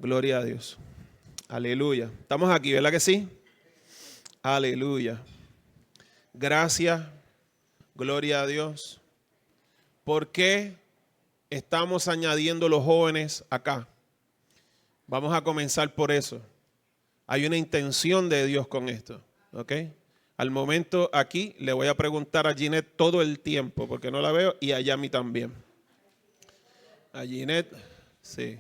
Gloria a Dios. Aleluya. Estamos aquí, ¿verdad que sí? Aleluya. Gracias. Gloria a Dios. ¿Por qué estamos añadiendo los jóvenes acá? Vamos a comenzar por eso. Hay una intención de Dios con esto, ¿ok? Al momento aquí le voy a preguntar a Ginette todo el tiempo porque no la veo, y a Yami también. A Ginette, sí.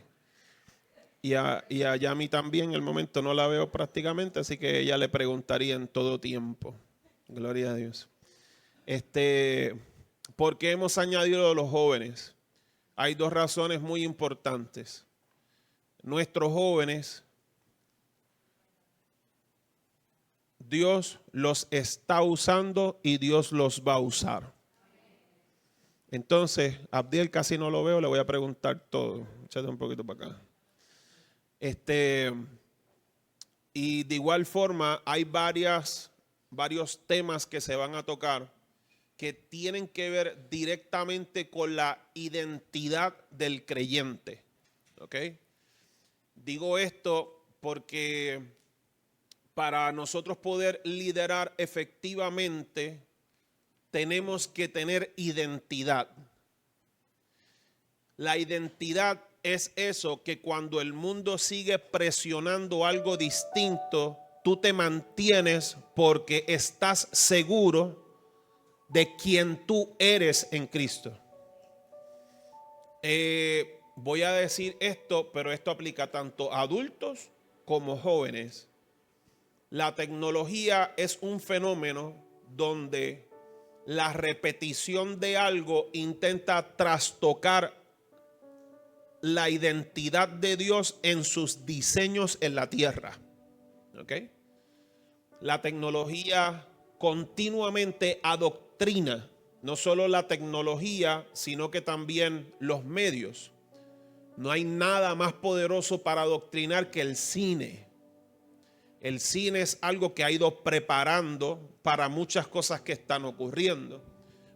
Y a Yami también, en el momento no la veo prácticamente, así que ella le preguntaría en todo tiempo. Gloria a Dios. ¿Por qué hemos añadido a los jóvenes? Hay dos razones muy importantes. Nuestros jóvenes, Dios los está usando y Dios los va a usar. Entonces, Abdiel casi no lo veo, le voy a preguntar todo. Échate un poquito para acá. Y de igual forma hay varios temas que se van a tocar que tienen que ver directamente con la identidad del creyente. ¿Ok? Digo esto porque para nosotros poder liderar efectivamente tenemos que tener identidad. La identidad es eso que cuando el mundo sigue presionando algo distinto, tú te mantienes porque estás seguro de quién tú eres en Cristo. Voy a decir esto, pero esto aplica tanto a adultos como jóvenes. La tecnología es un fenómeno donde la repetición de algo intenta trastocar la identidad de Dios en sus diseños en la tierra. ¿Ok? La tecnología continuamente adoctrina, no solo la tecnología, sino que también los medios. No hay nada más poderoso para adoctrinar que el cine. El cine es algo que ha ido preparando para muchas cosas que están ocurriendo.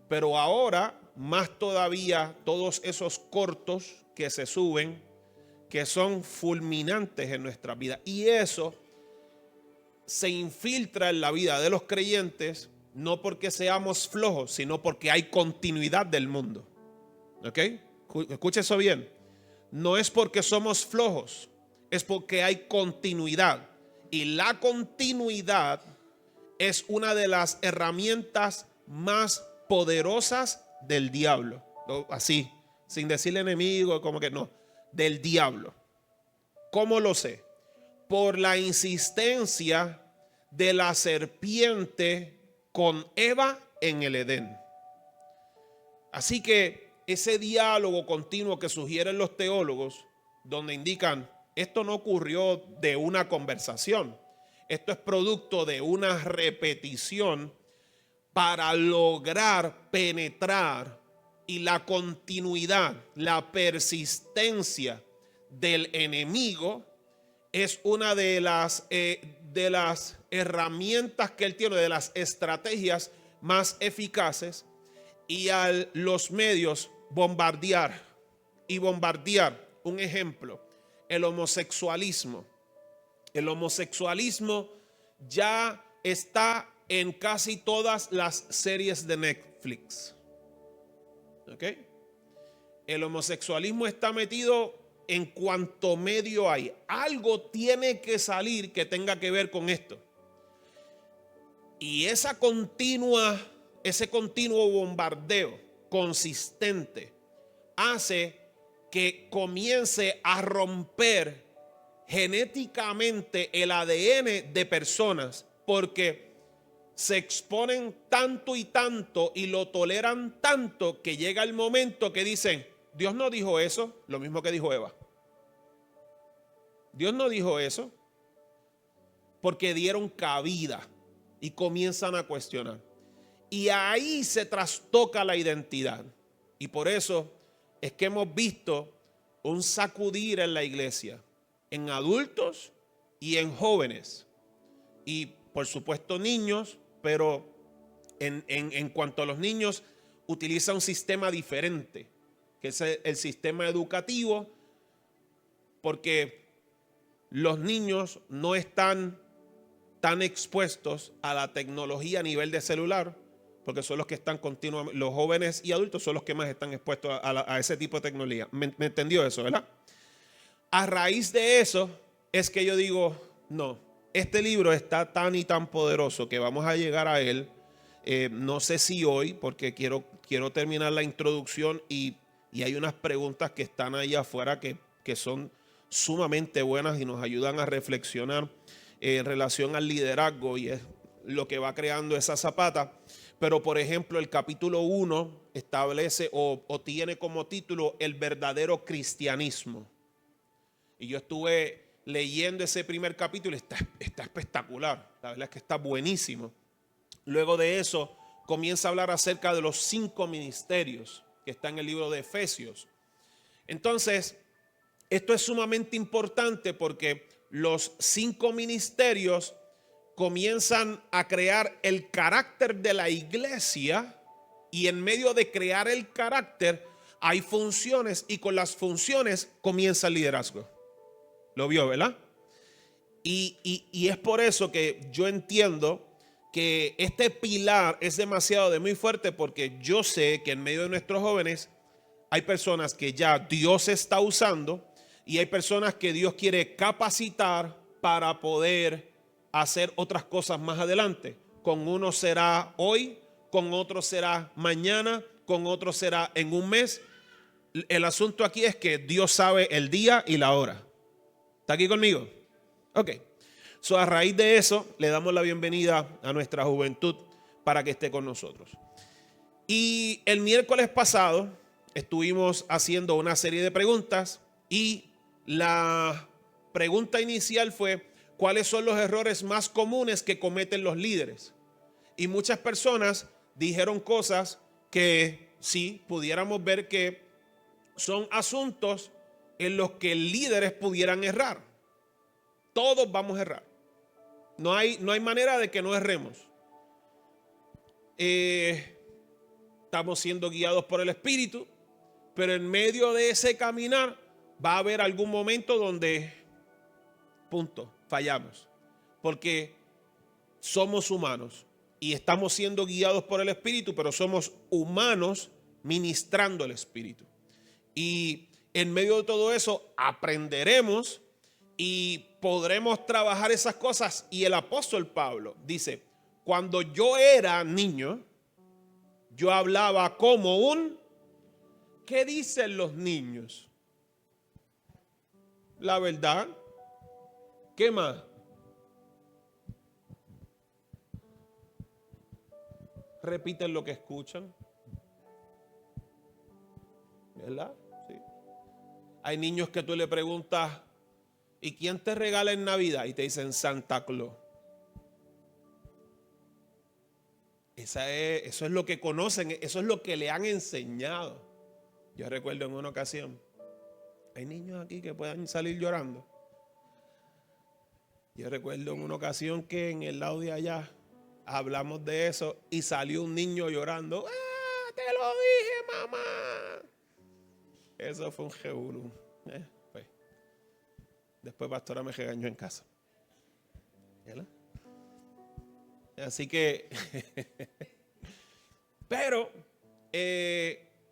Pero ahora, más todavía, todos esos cortos que se suben, que son fulminantes en nuestra vida. Y eso se infiltra en la vida de los creyentes, no porque seamos flojos, sino porque hay continuidad del mundo. ¿Ok? Escuche eso bien. No es porque somos flojos, es porque hay continuidad. Y la continuidad es una de las herramientas más poderosas del diablo. Así, sin decirle enemigo, como que no, del diablo. ¿Cómo lo sé? Por la insistencia de la serpiente con Eva en el Edén. Así que ese diálogo continuo que sugieren los teólogos, donde indican, esto no ocurrió de una conversación, esto es producto de una repetición para lograr penetrar, y la continuidad, la persistencia del enemigo es una de las herramientas que él tiene, de las estrategias más eficaces, y a los medios bombardear. Un ejemplo, el homosexualismo. El homosexualismo ya está en casi todas las series de Netflix. ¿Ok? El homosexualismo está metido en cuanto medio hay. Algo tiene que salir que tenga que ver con esto. Y ese continuo bombardeo consistente hace que comience a romper genéticamente el ADN de personas, porque se exponen tanto y tanto y lo toleran tanto que llega el momento que dicen, Dios no dijo eso, lo mismo que dijo Eva. Dios no dijo eso, porque dieron cabida y comienzan a cuestionar. Y ahí se trastoca la identidad. Y por eso es que hemos visto un sacudir en la iglesia, en adultos y en jóvenes. Y por supuesto niños, pero en cuanto a los niños, utiliza un sistema diferente, que es el sistema educativo, porque los niños no están tan expuestos a la tecnología a nivel de celular, porque son los que están continuamente, los jóvenes y adultos son los que más están expuestos a ese tipo de tecnología. ¿Me entendió eso, verdad? A raíz de eso es que yo digo, no, este libro está tan y tan poderoso que vamos a llegar a él. No sé si hoy, porque quiero terminar la introducción y hay unas preguntas que están ahí afuera que son sumamente buenas y nos ayudan a reflexionar en relación al liderazgo, y es lo que va creando esa zapata. Pero por ejemplo, el capítulo 1 establece o tiene como título el verdadero cristianismo. Y yo estuve leyendo ese primer capítulo, está espectacular, la verdad es que está buenísimo. Luego de eso comienza a hablar acerca de los 5 ministerios que está en el libro de Efesios. Entonces, esto es sumamente importante porque los 5 ministerios comienzan a crear el carácter de la iglesia, y en medio de crear el carácter hay funciones, y con las funciones comienza el liderazgo. Lo vio, ¿verdad? Y es por eso que yo entiendo que este pilar es demasiado de muy fuerte, porque yo sé que en medio de nuestros jóvenes hay personas que ya Dios está usando, y hay personas que Dios quiere capacitar para poder hacer otras cosas más adelante. Con uno será hoy, con otro será mañana, con otro será en un mes. El asunto aquí es que Dios sabe el día y la hora. ¿Está aquí conmigo? Ok. So, a raíz de eso, le damos la bienvenida a nuestra juventud para que esté con nosotros. Y el miércoles pasado estuvimos haciendo una serie de preguntas, y la pregunta inicial fue: ¿cuáles son los errores más comunes que cometen los líderes? Y muchas personas dijeron cosas que sí pudiéramos ver que son asuntos en los que líderes pudieran errar. Todos vamos a errar. No hay manera de que no erremos. Estamos siendo guiados por el Espíritu, pero en medio de ese caminar va a haber algún momento donde, fallamos. Porque somos humanos y estamos siendo guiados por el Espíritu, pero somos humanos ministrando el Espíritu. Y en medio de todo eso aprenderemos y podremos trabajar esas cosas. Y el apóstol Pablo dice: cuando yo era niño, yo hablaba como un... ¿Qué dicen los niños? La verdad. ¿Qué más? Repiten lo que escuchan. ¿Verdad? Sí. Hay niños que tú le preguntas: ¿y quién te regala en Navidad? Y te dicen Santa Claus. Eso es lo que conocen, eso es lo que le han enseñado. Yo recuerdo en una ocasión, hay niños aquí que puedan salir llorando. Yo recuerdo en una ocasión que en el lado de allá hablamos de eso y salió un niño llorando. ¡Ah, te lo dije, mamá! Eso fue un jebulú. Pues. Después pastora me regañó en casa. ¿Verdad? Así que, pero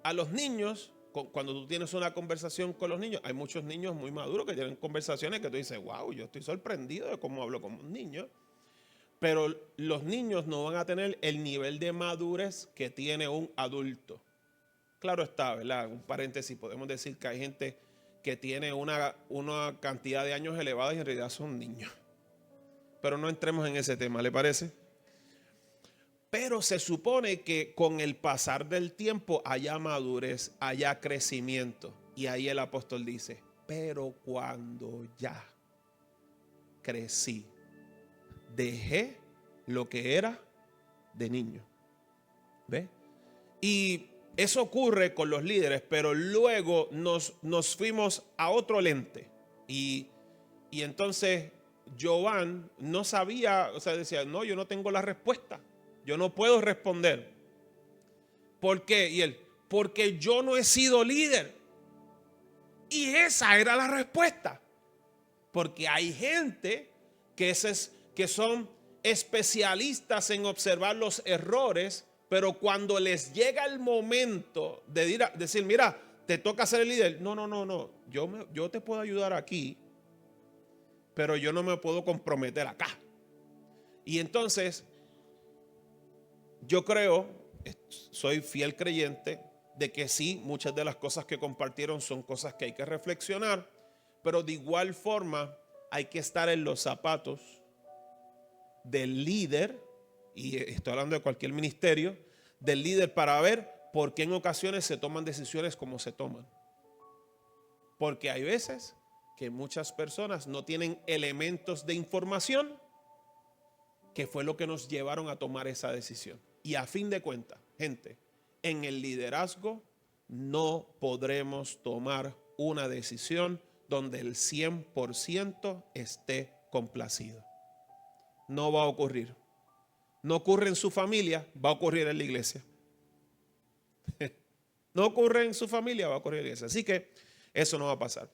a los niños, cuando tú tienes una conversación con los niños, hay muchos niños muy maduros que tienen conversaciones que tú dices: wow, yo estoy sorprendido de cómo hablo con un niño. Pero los niños no van a tener el nivel de madurez que tiene un adulto. Claro está, ¿verdad? Un paréntesis, podemos decir que hay gente que tiene una cantidad de años elevada y en realidad son niños. Pero no entremos en ese tema, ¿le parece? Pero se supone que con el pasar del tiempo haya madurez, haya crecimiento. Y ahí el apóstol dice: pero cuando ya crecí, dejé lo que era de niño. ¿Ve? Y eso ocurre con los líderes, pero luego nos fuimos a otro lente. Y entonces Jovan no sabía, o sea, decía: no, yo no tengo la respuesta. Yo no puedo responder. ¿Por qué? Y él: porque yo no he sido líder. Y esa era la respuesta. Porque hay gente que son especialistas en observar los errores, pero cuando les llega el momento de decir, mira, te toca ser el líder. No, yo te puedo ayudar aquí, pero yo no me puedo comprometer acá. Y entonces, yo creo, soy fiel creyente de que sí, muchas de las cosas que compartieron son cosas que hay que reflexionar, pero de igual forma hay que estar en los zapatos del líder, y estoy hablando de cualquier ministerio, del líder, para ver por qué en ocasiones se toman decisiones como se toman. Porque hay veces que muchas personas no tienen elementos de información que fue lo que nos llevaron a tomar esa decisión. Y a fin de cuentas, gente, en el liderazgo no podremos tomar una decisión donde el 100% esté complacido. No va a ocurrir. No ocurre en su familia, va a ocurrir en la iglesia. No ocurre en su familia, va a ocurrir en la iglesia. Así que eso no va a pasar.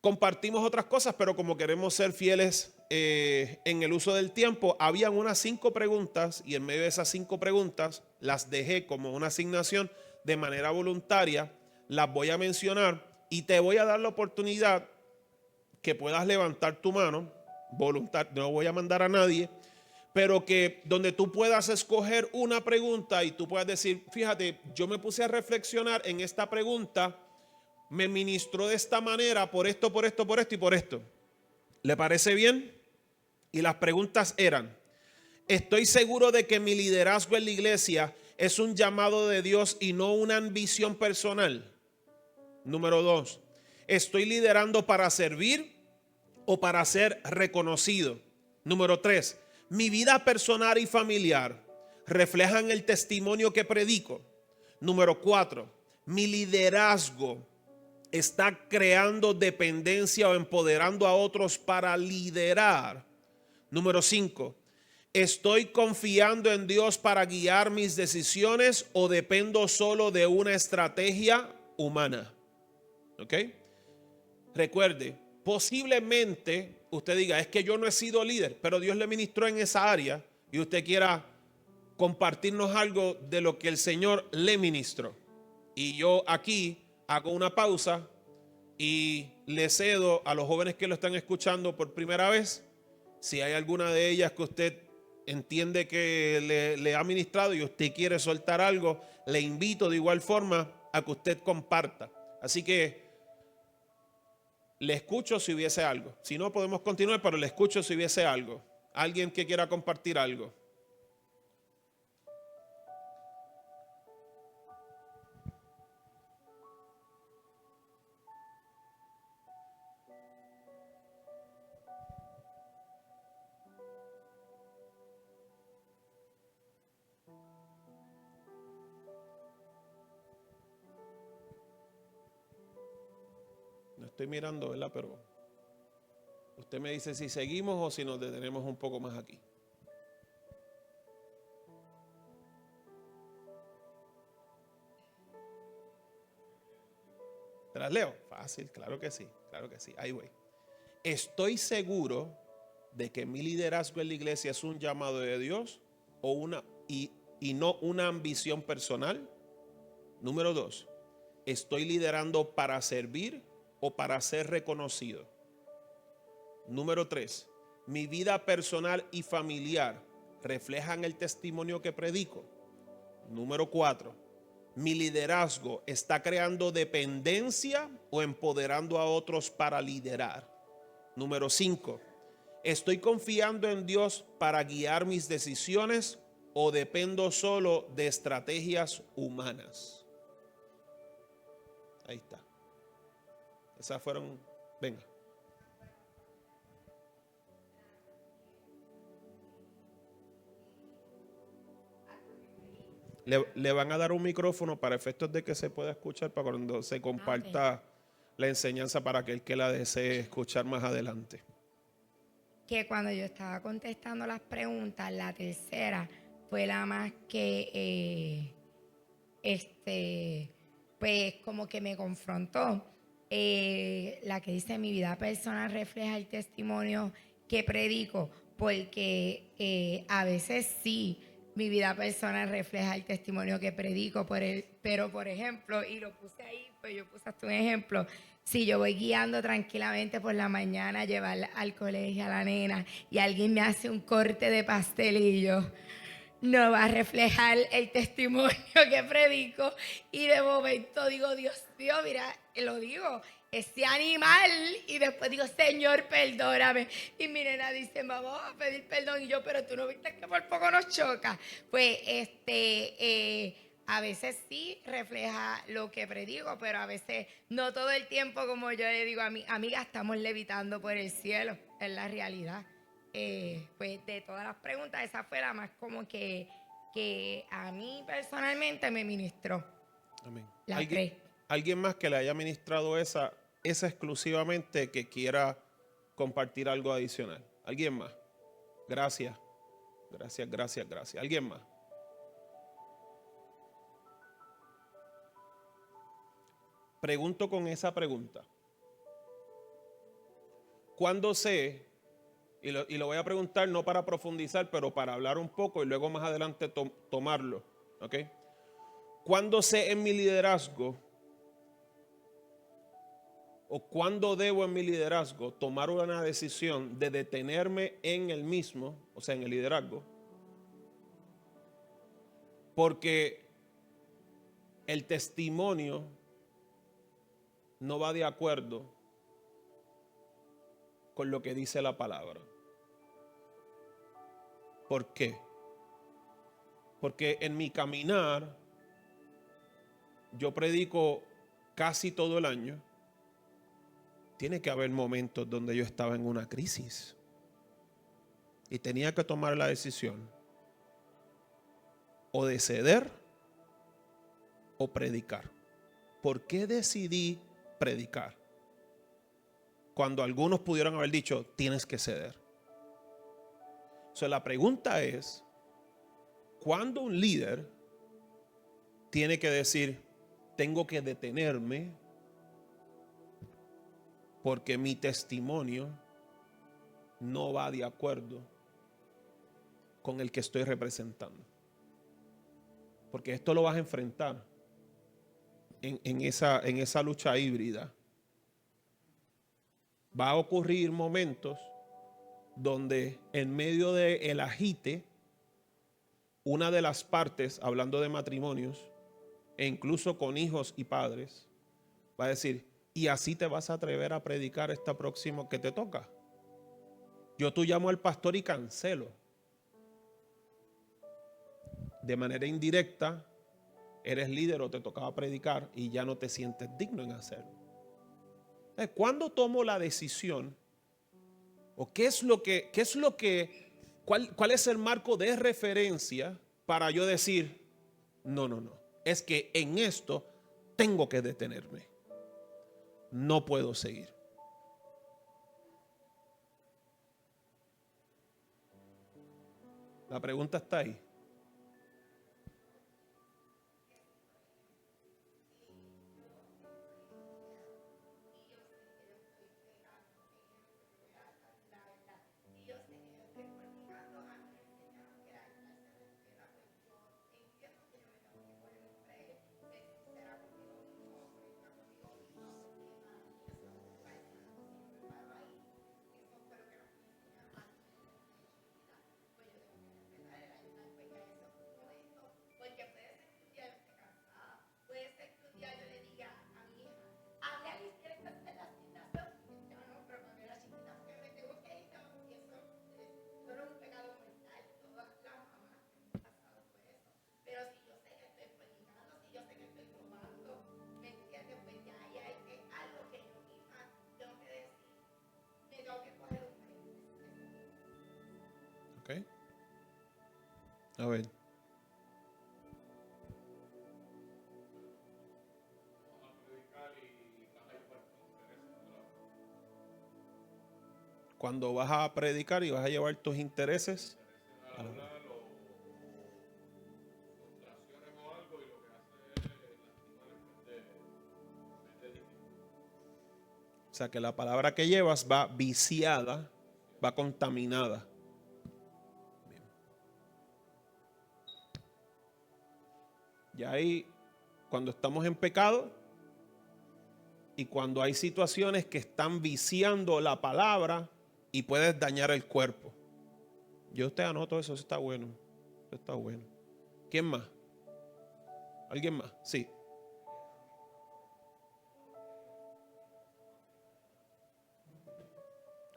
Compartimos otras cosas, pero como queremos ser fieles en el uso del tiempo, habían unas 5 preguntas y en medio de esas 5 preguntas las dejé como una asignación de manera voluntaria. Las voy a mencionar y te voy a dar la oportunidad que puedas levantar tu mano voluntario. No voy a mandar a nadie, pero que donde tú puedas escoger una pregunta y tú puedas decir, fíjate, yo me puse a reflexionar en esta pregunta, me ministró de esta manera por esto y por esto. ¿Le parece bien? Y las preguntas eran: ¿estoy seguro de que mi liderazgo en la iglesia es un llamado de Dios y no una ambición personal? Número 2, ¿estoy liderando para servir o para ser reconocido? Número 3, ¿mi vida personal y familiar reflejan el testimonio que predico? Número 4, ¿mi liderazgo está creando dependencia o empoderando a otros para liderar? Número 5, ¿estoy confiando en Dios para guiar mis decisiones o dependo solo de una estrategia humana? ¿Ok? Recuerde, posiblemente usted diga, es que yo no he sido líder, pero Dios le ministró en esa área y usted quiera compartirnos algo de lo que el Señor le ministró. Y yo aquí hago una pausa y le cedo a los jóvenes que lo están escuchando por primera vez, si hay alguna de ellas que usted entiende que le ha ministrado y usted quiere soltar algo, le invito de igual forma a que usted comparta. Así que le escucho si hubiese algo. Si no, podemos continuar, pero le escucho si hubiese algo. Alguien que quiera compartir algo. No estoy mirando, ¿verdad? Pero usted me dice si seguimos o si nos detenemos un poco más aquí. ¿Te las leo? Fácil, claro que sí, ahí voy. ¿Estoy seguro de que mi liderazgo en la iglesia es un llamado de Dios o y no una ambición personal? Número 2, ¿estoy liderando para servir o para ser reconocido? Número 3, ¿mi vida personal y familiar reflejan el testimonio que predico? Número 4, ¿mi liderazgo está creando dependencia o empoderando a otros para liderar? Número 5, ¿estoy confiando en Dios para guiar mis decisiones o dependo solo de estrategias humanas? Ahí está. Esas fueron, venga. Le van a dar un micrófono para efectos de que se pueda escuchar para cuando se comparta la enseñanza para aquel que la desee escuchar más adelante. Que cuando yo estaba contestando las preguntas, la tercera fue la más que, pues como que me confrontó, la que dice mi vida personal refleja el testimonio que predico, porque a veces sí, mi vida personal refleja el testimonio que predico, pero por ejemplo, y lo puse ahí, pues yo puse hasta un ejemplo, si yo voy guiando tranquilamente por la mañana a llevar al colegio a la nena y alguien me hace un corte de pastelillo, no va a reflejar el testimonio que predico y de momento digo, Dios mío, mira, lo digo, ese animal y después digo, Señor, perdóname. Y mi nena dice, vamos a pedir perdón y yo, pero tú no viste que por poco nos choca. Pues a veces sí refleja lo que predigo, pero a veces no todo el tiempo, como yo le digo a mi amiga, estamos levitando por el cielo, es la realidad. Pues de todas las preguntas, esa fue la más como que a mí personalmente me ministró. Amén. La ¿Alguien, 3. alguien más que le haya ministrado esa exclusivamente que quiera compartir algo adicional? ¿Alguien más? Gracias. Gracias, gracias, gracias. ¿Alguien más? Pregunto con esa pregunta. ¿Cuándo sé? Y lo voy a preguntar no para profundizar, pero para hablar un poco y luego más adelante tomarlo. ¿Ok? ¿Cuándo sé en mi liderazgo o cuándo debo en mi liderazgo tomar una decisión de detenerme en el mismo, o sea, en el liderazgo? Porque el testimonio no va de acuerdo con lo que dice la palabra. ¿Por qué? Porque en mi caminar yo predico casi todo el año. Tiene que haber momentos donde yo estaba en una crisis y tenía que tomar la decisión o de ceder o predicar. ¿Por qué decidí predicar? Cuando algunos pudieron haber dicho, tienes que ceder. O sea, la pregunta es, ¿cuándo un líder tiene que decir, tengo que detenerme porque mi testimonio no va de acuerdo con el que estoy representando? Porque esto lo vas a enfrentar en esa lucha híbrida. Va a ocurrir momentos donde en medio del agite, una de las partes, hablando de matrimonios, e incluso con hijos y padres, va a decir, ¿y así te vas a atrever a predicar esta próxima que te toca? Yo tú llamo al pastor y cancelo. De manera indirecta, eres líder o te tocaba predicar y ya no te sientes digno en hacerlo. ¿Cuándo tomo la decisión? ¿O cuál es el marco de referencia para yo decir, no, es que en esto tengo que detenerme? No puedo seguir. La pregunta está ahí. Ok. A ver. Cuando vas a predicar y vas a llevar tus intereses a la- sea que la palabra que llevas va viciada, va contaminada. Bien. Y ahí, cuando estamos en pecado y cuando hay situaciones que están viciando la palabra y puedes dañar el cuerpo. Yo te anoto eso, eso está bueno. Eso está bueno. ¿Quién más? ¿Alguien más? Sí.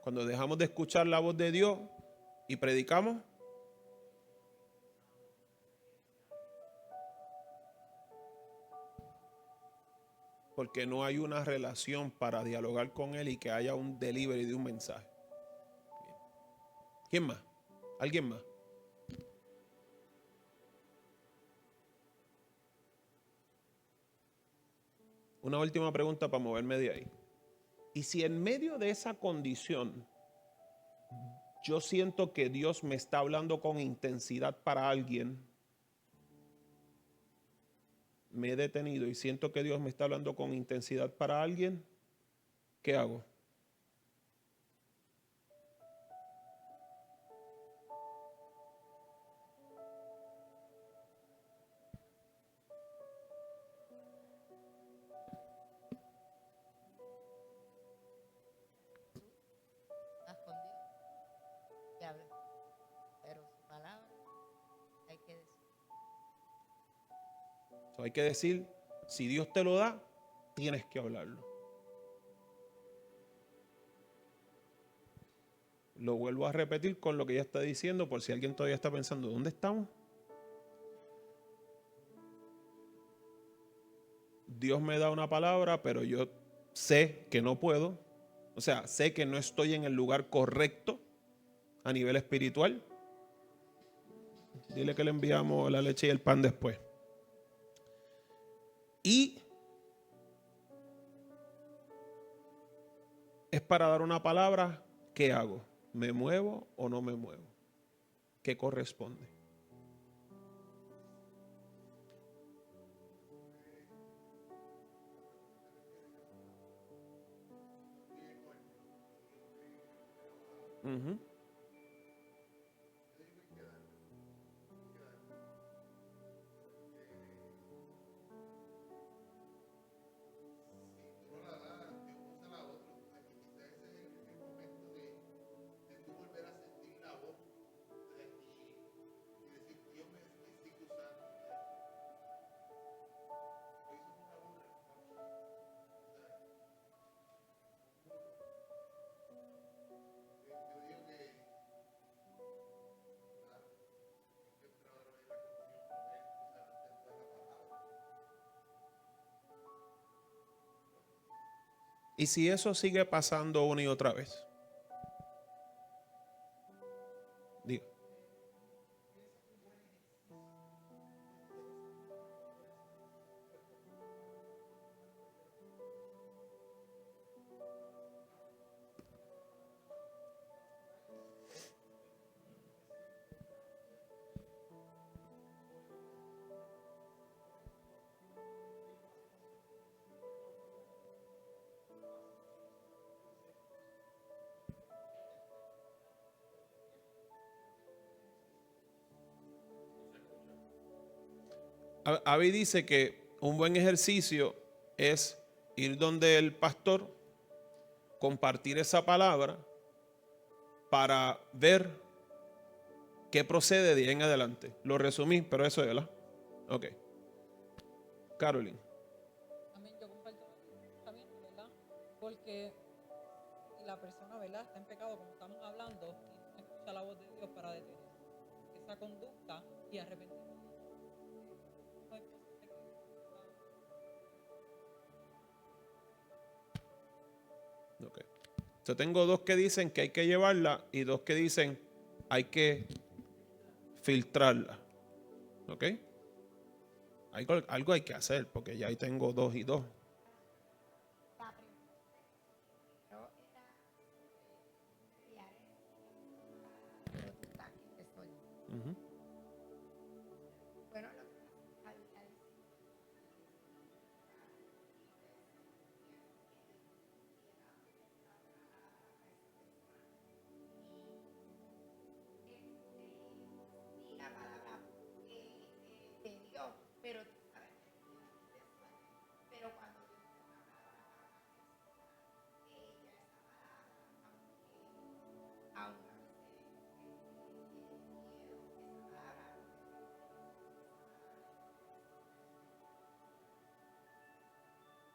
Cuando dejamos de escuchar la voz de Dios y predicamos, porque no hay una relación para dialogar con Él y que haya un delivery de un mensaje. Bien. ¿Quién más? ¿Alguien más? Una última pregunta para moverme de ahí. Y si en medio de esa condición yo siento que Dios me está hablando con intensidad para alguien, me he detenido y siento que Dios me está hablando con intensidad para alguien, ¿qué hago? Estás con Dios y habla, pero su palabra hay que decir. Hay que decir, si Dios te lo da, tienes que hablarlo. Lo vuelvo a repetir con lo que ya está diciendo, por si alguien todavía está pensando, ¿dónde estamos? Dios me da una palabra, pero yo sé que no puedo. O sea, sé que no estoy en el lugar correcto a nivel espiritual. Dile que le enviamos la leche y el pan después. Y es para dar una palabra, ¿qué hago? ¿Me muevo o no me muevo? ¿Qué corresponde? Uh-huh. Y si eso sigue pasando una y otra vez, digo, Avi dice que un buen ejercicio es ir donde el pastor, compartir esa palabra para ver qué procede de ahí en adelante. Lo resumí, pero eso es, ¿verdad? Ok. Carolyn. También yo comparto también, ¿verdad? Porque si la persona, ¿verdad?, está en pecado, como estamos hablando, y no escucha la voz de Dios para detener esa conducta y arrepentirse. No es posible que Ok. Yo tengo dos que dicen que hay que llevarla y dos que dicen hay que filtrarla. ¿Ok? Algo hay que hacer porque ya ahí tengo dos y dos. Ujú. Bueno,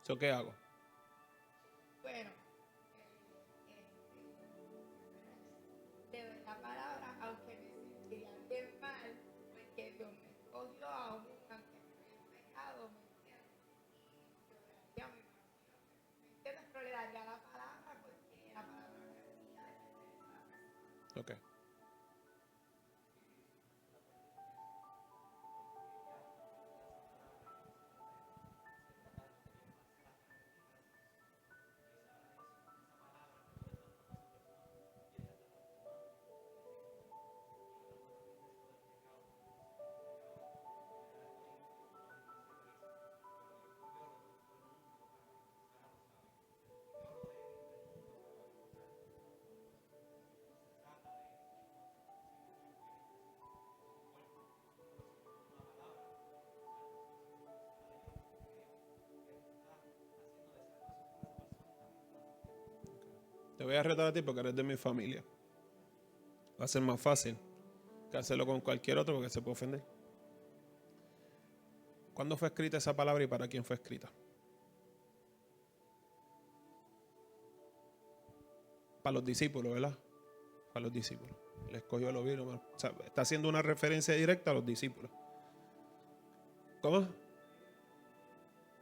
¿Eso qué hago? Bueno, le doy la palabra, aunque me sentiría bien mal, porque Dios me escogió aún aunque me haya pecado, ¿me entiendes? Y yo le daría mi mano, ¿me entiendes? Pero le daría la palabra porque la palabra no es mía, depende de la persona. Ok. Te voy a retar a ti porque eres de mi familia. Va a ser más fácil que hacerlo con cualquier otro porque se puede ofender. ¿Cuándo fue escrita esa palabra y para quién fue escrita? Para los discípulos, ¿verdad? Para los discípulos. Le escogió a los vieron. O sea, está haciendo una referencia directa a los discípulos. ¿Cómo?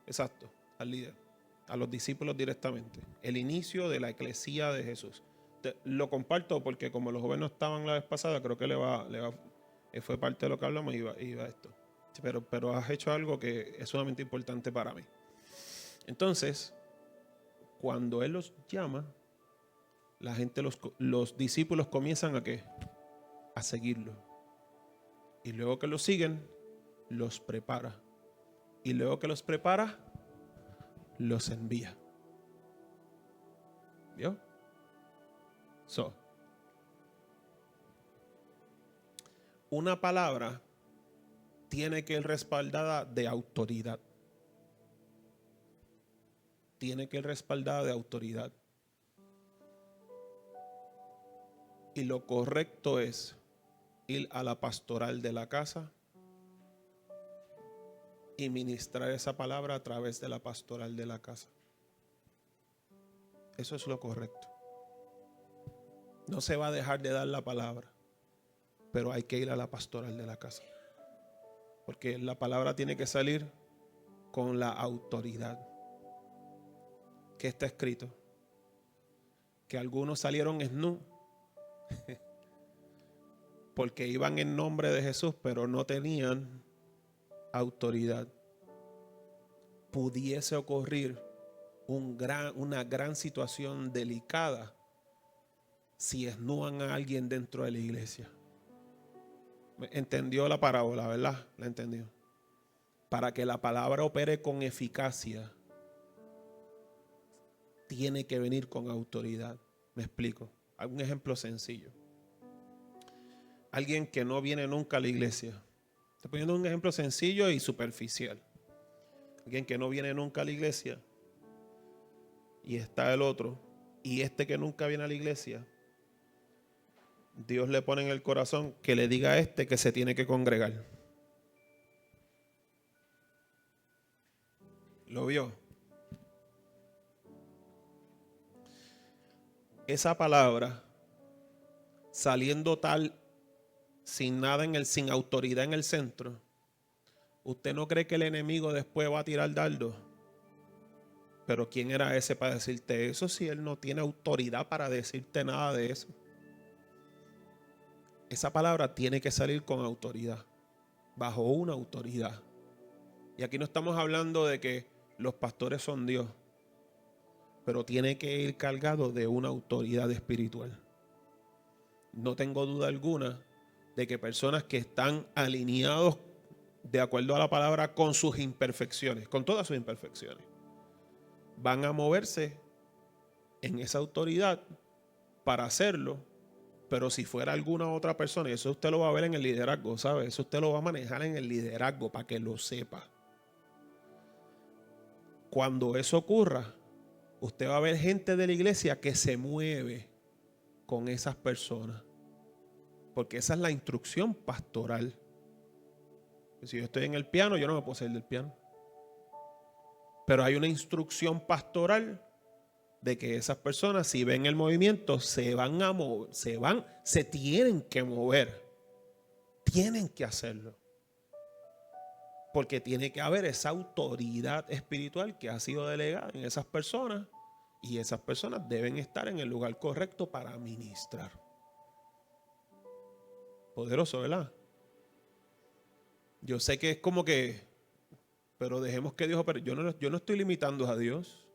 Exacto, al líder. A los discípulos directamente. El inicio de la eclesía de Jesús. Lo comparto porque como los jóvenes no estaban la vez pasada, creo que fue parte de lo que hablamos y iba a esto. Pero has hecho algo que es sumamente importante para mí. Entonces, cuando Él los llama, la gente, los discípulos comienzan a ¿qué? A seguirlo. Y luego que los siguen, los prepara. Y luego que los prepara, los envía. ¿Vio? Una palabra tiene que ir respaldada de autoridad. Tiene que ir respaldada de autoridad. Y lo correcto es ir a la pastoral de la casa y ministrar esa palabra a través de la pastoral de la casa. Eso es lo correcto. No se va a dejar de dar la palabra, pero hay que ir a la pastoral de la casa. Porque la palabra tiene que salir con la autoridad. ¿Qué está escrito? Que algunos salieron snus porque iban en nombre de Jesús, pero no tenían autoridad. Pudiese ocurrir una gran situación delicada si esnúan a alguien dentro de la iglesia. Entendió la parábola, ¿verdad? La entendió. Para que la palabra opere con eficacia, tiene que venir con autoridad. Me explico. Un ejemplo sencillo. Alguien que no viene nunca a la iglesia. Estoy poniendo un ejemplo sencillo y superficial. Alguien que no viene nunca a la iglesia y está el otro, y este que nunca viene a la iglesia, Dios le pone en el corazón que le diga a este que se tiene que congregar. ¿Lo vio? Esa palabra saliendo tal, sin nada sin autoridad en el centro, ¿usted no cree que el enemigo después va a tirar dardo? Pero ¿quién era ese para decirte eso si él no tiene autoridad para decirte nada de eso? Esa palabra tiene que salir con autoridad, bajo una autoridad. Y aquí no estamos hablando de que los pastores son Dios, pero tiene que ir cargado de una autoridad espiritual. No tengo duda alguna de que personas que están alineados de acuerdo a la palabra con sus imperfecciones, con todas sus imperfecciones, van a moverse en esa autoridad para hacerlo. Pero si fuera alguna otra persona, y eso usted lo va a ver en el liderazgo, ¿sabe? Eso usted lo va a manejar en el liderazgo para que lo sepa. Cuando eso ocurra, usted va a ver gente de la iglesia que se mueve con esas personas. Porque esa es la instrucción pastoral. Si yo estoy en el piano, yo no me puedo salir del piano. Pero hay una instrucción pastoral de que esas personas, si ven el movimiento, se van a mover, se tienen que mover. Tienen que hacerlo. Porque tiene que haber esa autoridad espiritual que ha sido delegada en esas personas. Y esas personas deben estar en el lugar correcto para ministrar. Poderoso, ¿verdad? Yo sé que es como que, pero dejemos que Dios opere. Yo no estoy limitando a Dios.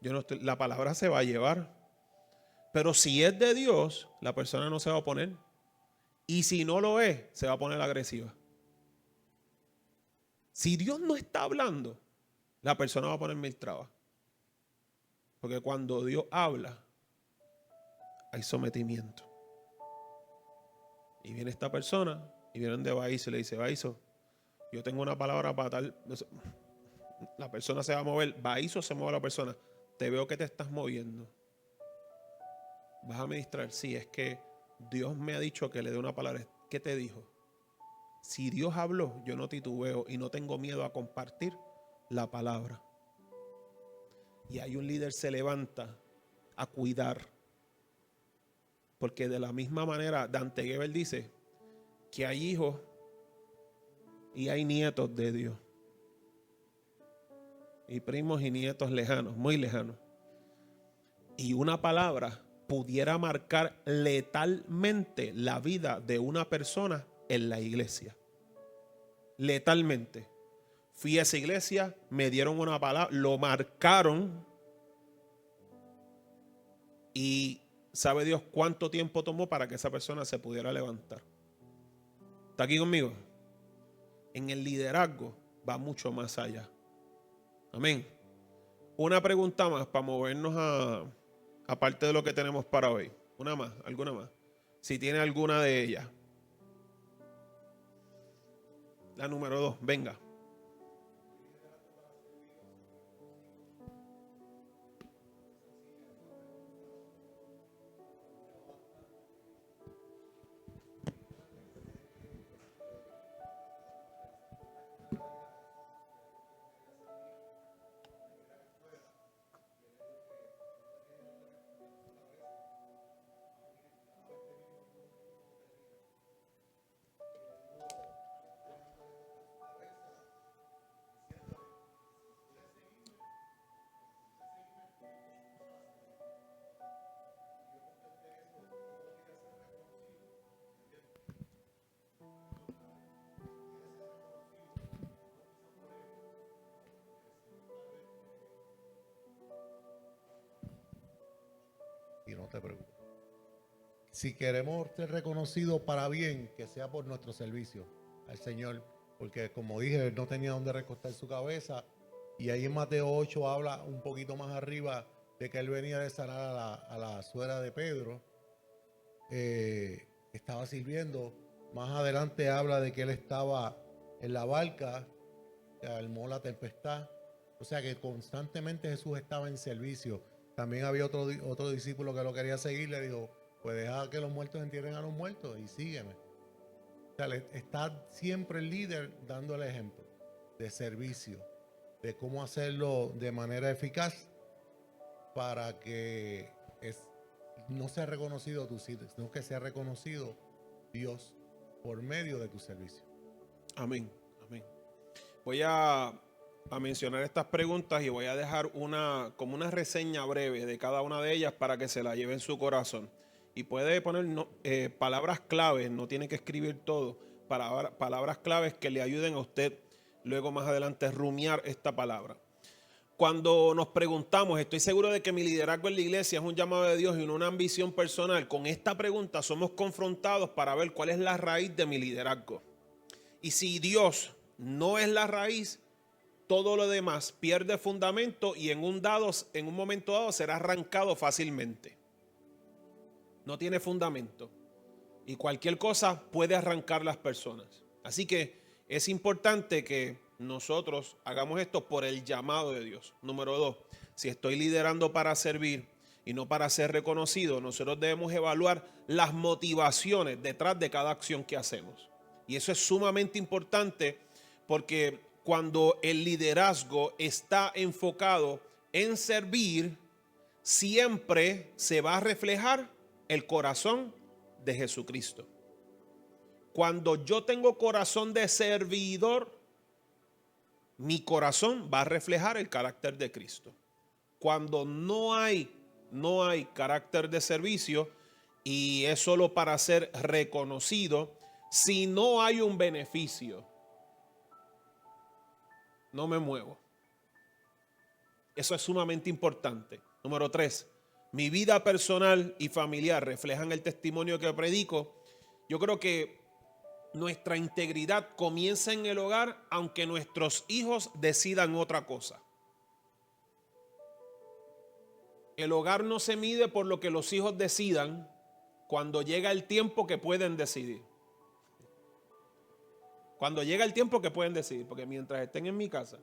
La palabra se va a llevar. Pero si es de Dios, la persona no se va a oponer. Y si no lo es, se va a poner agresiva. Si Dios no está hablando, la persona va a poner mil trabas. Porque cuando Dios habla, hay sometimiento. Y viene esta persona, y viene de Baizo y le dice: Baizo, yo tengo una palabra para tal. La persona se va a mover. Baizo se mueve la persona. Te veo que te estás moviendo. ¿Vas a ministrar? Sí, es que Dios me ha dicho que le dé una palabra. ¿Qué te dijo? Si Dios habló, yo no titubeo y no tengo miedo a compartir la palabra. Y hay un líder se levanta a cuidar. Porque de la misma manera, Dante Gebel dice que hay hijos y hay nietos de Dios. Y primos y nietos lejanos, muy lejanos. Y una palabra pudiera marcar letalmente la vida de una persona en la iglesia. Letalmente. Fui a esa iglesia, me dieron una palabra, lo marcaron. Y sabe Dios cuánto tiempo tomó para que esa persona se pudiera levantar. ¿Está aquí conmigo? En el liderazgo va mucho más allá. Amén. Una pregunta más para movernos a parte de lo que tenemos para hoy. Una más, alguna más. Si tiene alguna de ellas. La número 2, venga. Y no te preocupes. Si queremos ser reconocidos para bien, que sea por nuestro servicio al Señor. Porque como dije, él no tenía donde recostar su cabeza. Y ahí en Mateo 8 habla un poquito más arriba de que él venía de sanar a la suegra de Pedro. Estaba sirviendo. Más adelante habla de que él estaba en la barca, que armó la tempestad. O sea que constantemente Jesús estaba en servicio. También había otro discípulo que lo quería seguir. Le dijo: pues deja que los muertos entierren a los muertos y sígueme. O sea, está siempre el líder dando el ejemplo de servicio, de cómo hacerlo de manera eficaz para que no sea reconocido tu sitio, sino que sea reconocido Dios por medio de tu servicio. Amén, amén. Voy a mencionar estas preguntas y voy a dejar como una reseña breve de cada una de ellas para que se la lleve en su corazón. Y puede poner palabras claves, no tiene que escribir todo, palabras claves que le ayuden a usted luego más adelante rumiar esta palabra. Cuando nos preguntamos, ¿estoy seguro de que mi liderazgo en la iglesia es un llamado de Dios y no una ambición personal? Con esta pregunta somos confrontados para ver cuál es la raíz de mi liderazgo. Y si Dios no es la raíz, todo lo demás pierde fundamento y en un momento dado será arrancado fácilmente. No tiene fundamento. Y cualquier cosa puede arrancar las personas. Así que es importante que nosotros hagamos esto por el llamado de Dios. Número 2, si estoy liderando para servir y no para ser reconocido, nosotros debemos evaluar las motivaciones detrás de cada acción que hacemos. Y eso es sumamente importante porque cuando el liderazgo está enfocado en servir, siempre se va a reflejar el corazón de Jesucristo. Cuando yo tengo corazón de servidor, mi corazón va a reflejar el carácter de Cristo. Cuando no hay carácter de servicio y es solo para ser reconocido, si no hay un beneficio, no me muevo. Eso es sumamente importante. Número 3, mi vida personal y familiar reflejan el testimonio que predico. Yo creo que nuestra integridad comienza en el hogar, aunque nuestros hijos decidan otra cosa. El hogar no se mide por lo que los hijos decidan cuando llega el tiempo que pueden decidir. Cuando llega el tiempo que pueden decidir, porque mientras estén en mi casa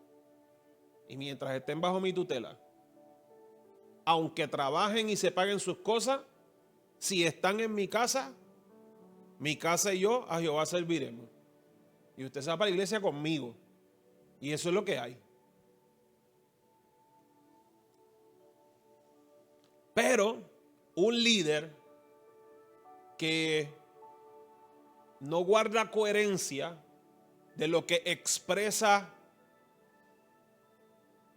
y mientras estén bajo mi tutela, aunque trabajen y se paguen sus cosas, si están en mi casa y yo a Jehová serviremos. Y usted se va para la iglesia conmigo. Y eso es lo que hay. Pero un líder que no guarda coherencia de lo que expresa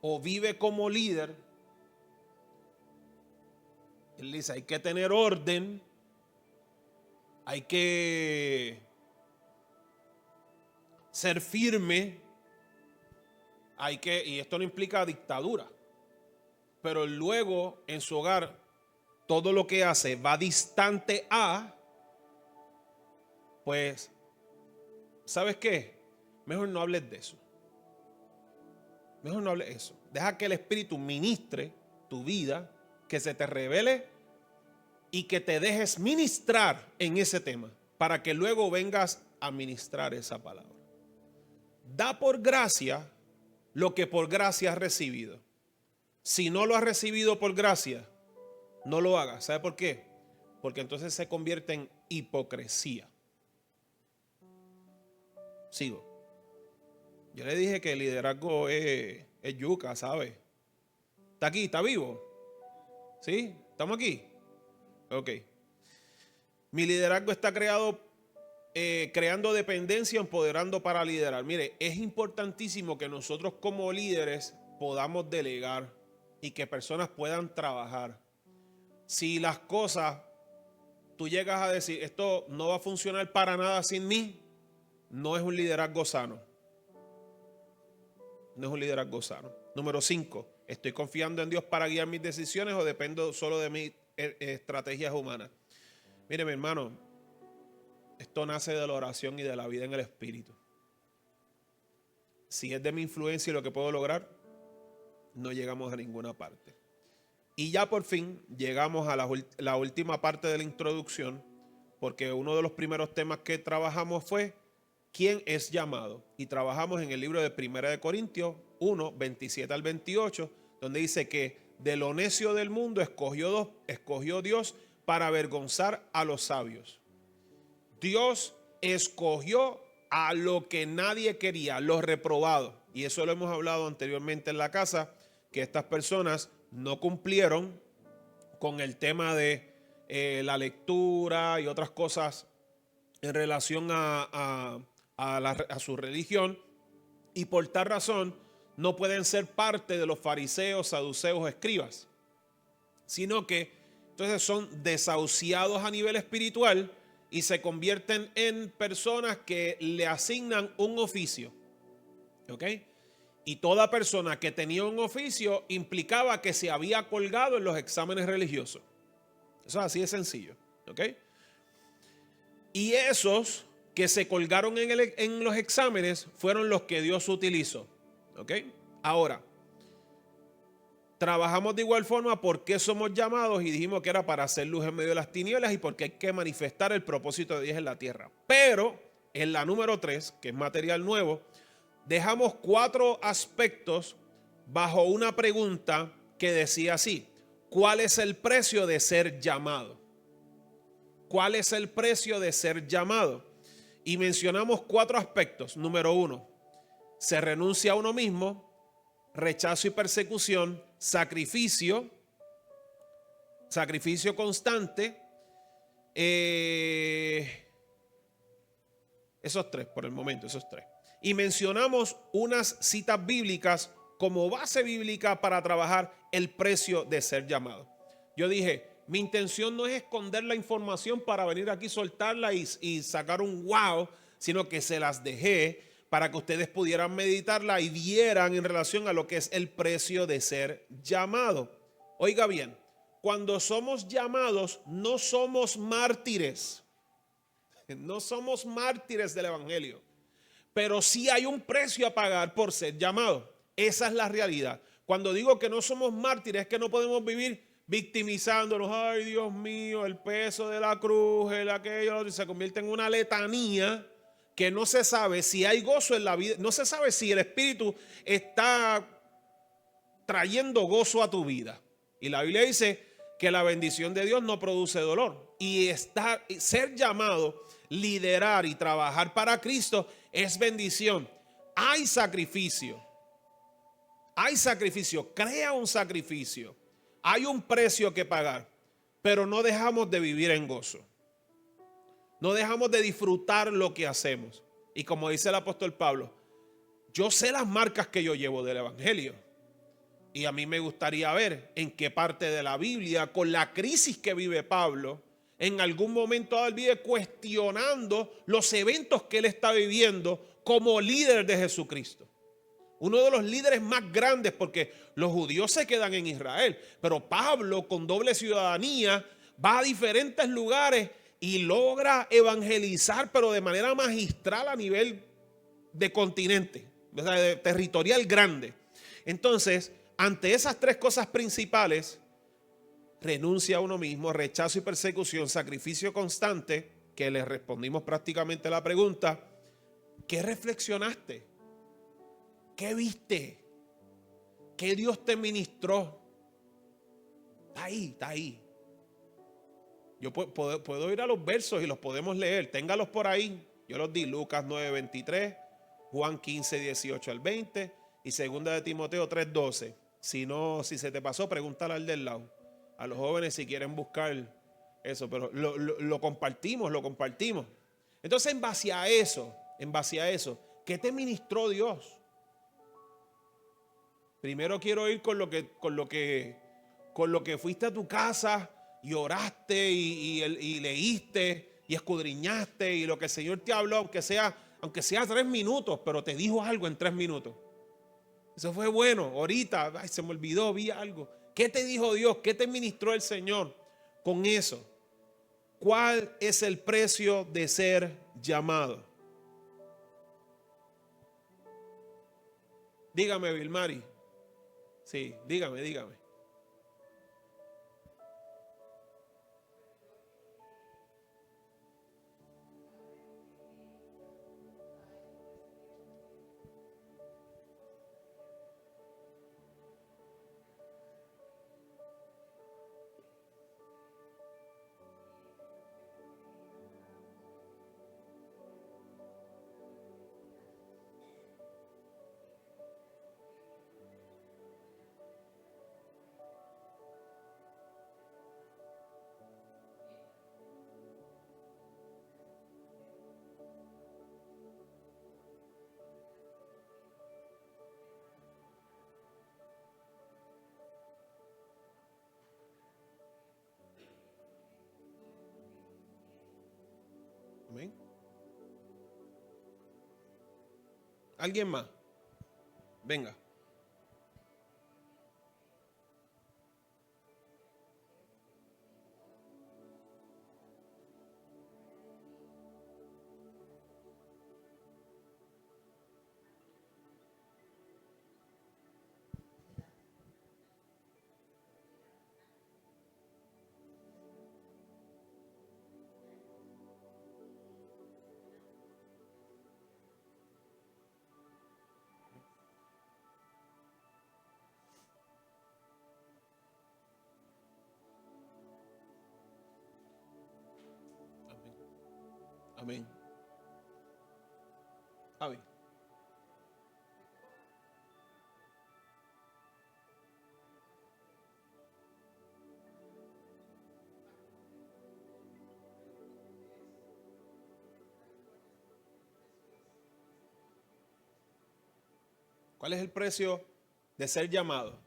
o vive como líder, él dice, hay que tener orden, hay que ser firme, y esto no implica dictadura, pero luego en su hogar todo lo que hace va distante a, pues, ¿sabes qué? Mejor no hables de eso. Mejor no hables de eso. Deja que el Espíritu ministre tu vida, que se te revele y que te dejes ministrar en ese tema para que luego vengas a ministrar esa palabra. Da por gracia lo que por gracia has recibido. Si no lo has recibido por gracia, no lo hagas. ¿Sabe por qué? Porque entonces se convierte en hipocresía. Sigo. Yo le dije que el liderazgo es yuca, ¿sabe? ¿Está aquí? ¿Está vivo? ¿Sí? ¿Estamos aquí? Ok. Mi liderazgo está creando dependencia, empoderando para liderar. Mire, es importantísimo que nosotros como líderes podamos delegar y que personas puedan trabajar. Si las cosas, tú llegas a decir, esto no va a funcionar para nada sin mí, no es un liderazgo sano. No es un liderazgo sano. Número 5, ¿estoy confiando en Dios para guiar mis decisiones o dependo solo de mis estrategias humanas? Mire, mi hermano, esto nace de la oración y de la vida en el Espíritu. Si es de mi influencia y lo que puedo lograr, no llegamos a ninguna parte. Y ya por fin llegamos a la última parte de la introducción, porque uno de los primeros temas que trabajamos fue ¿quién es llamado? Y trabajamos en el libro de 1 Corintios 1, 27 al 28, donde dice que de lo necio del mundo escogió Dios para avergonzar a los sabios. Dios escogió a lo que nadie quería, los reprobados. Y eso lo hemos hablado anteriormente en la casa, que estas personas no cumplieron con el tema de la lectura y otras cosas en relación a su religión, y por tal razón no pueden ser parte de los fariseos, saduceos, escribas, sino que entonces son desahuciados a nivel espiritual y se convierten en personas que le asignan un oficio. ¿Ok? Y toda persona que tenía un oficio implicaba que se había colgado en los exámenes religiosos. Eso es así de sencillo. ¿Ok? Y esos que se colgaron en los exámenes fueron los que Dios utilizó. ¿Ok? Ahora, trabajamos de igual forma por qué somos llamados y dijimos que era para hacer luz en medio de las tinieblas y porque hay que manifestar el propósito de Dios en la tierra. Pero en la número 3, que es material nuevo, dejamos 4 aspectos bajo una pregunta que decía así: ¿cuál es el precio de ser llamado? ¿Cuál es el precio de ser llamado? Y mencionamos 4 aspectos. Número 1, se renuncia a uno mismo, rechazo y persecución, sacrificio constante. Esos tres, por el momento, esos tres. Y mencionamos unas citas bíblicas como base bíblica para trabajar el precio de ser llamado. Yo dije, mi intención no es esconder la información para venir aquí, soltarla y sacar un wow, sino que se las dejé para que ustedes pudieran meditarla y vieran en relación a lo que es el precio de ser llamado. Oiga bien, cuando somos llamados no somos mártires. No somos mártires del evangelio, pero sí hay un precio a pagar por ser llamado. Esa es la realidad. Cuando digo que no somos mártires, es que no podemos vivir victimizándonos. Ay, Dios mío, el peso de la cruz, el aquello, se convierte en una letanía que no se sabe si hay gozo en la vida. No se sabe si el Espíritu está trayendo gozo a tu vida. Y la Biblia dice que la bendición de Dios no produce dolor. Y ser llamado, liderar y trabajar para Cristo es bendición. Hay sacrificio, crea un sacrificio, hay un precio que pagar, pero no dejamos de vivir en gozo. No dejamos de disfrutar lo que hacemos. Y como dice el apóstol Pablo, yo sé las marcas que yo llevo del evangelio. Y a mí me gustaría ver en qué parte de la Biblia, con la crisis que vive Pablo, en algún momento él vive cuestionando los eventos que él está viviendo como líder de Jesucristo. Uno de los líderes más grandes, porque los judíos se quedan en Israel, pero Pablo, con doble ciudadanía, va a diferentes lugares y logra evangelizar, pero de manera magistral a nivel de continente, o sea, de territorial grande. Entonces, ante esas tres cosas principales, renuncia a uno mismo, rechazo y persecución, sacrificio constante, que le respondimos prácticamente la pregunta, ¿qué reflexionaste? ¿Qué viste? ¿Qué Dios te ministró? Está ahí. Yo puedo ir a los versos y los podemos leer, téngalos por ahí. Yo los di, Lucas 9:23, Juan 15:18 al 20 y 2 de Timoteo 3:12. Si se te pasó, pregúntale al del lado. A los jóvenes si quieren buscar eso, pero lo compartimos. Entonces, en base a eso, ¿qué te ministró Dios? Primero quiero ir con lo que fuiste a tu casa y oraste y leíste y escudriñaste y lo que el Señor te habló, aunque sea 3 minutos, pero te dijo algo en 3 minutos. Eso fue bueno. Ahorita, se me olvidó, vi algo. ¿Qué te dijo Dios? ¿Qué te ministró el Señor con eso? ¿Cuál es el precio de ser llamado? Dígame, Vilmari. Sí, dígame. Amén. ¿Alguien más? Venga. Amén. Javi. ¿Cuál es el precio de ser llamado?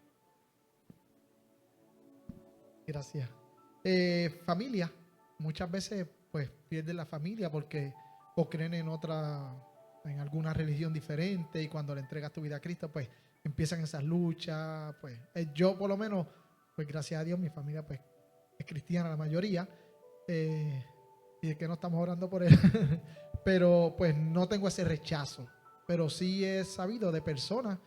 Gracias. Familia. Muchas veces pues pierden la familia porque o creen en alguna religión diferente, y cuando le entregas tu vida a Cristo pues empiezan esas luchas. Pues yo por lo menos, pues gracias a Dios mi familia pues es cristiana la mayoría, y es que no estamos orando por él. Pero pues no tengo ese rechazo, pero sí he sabido de personas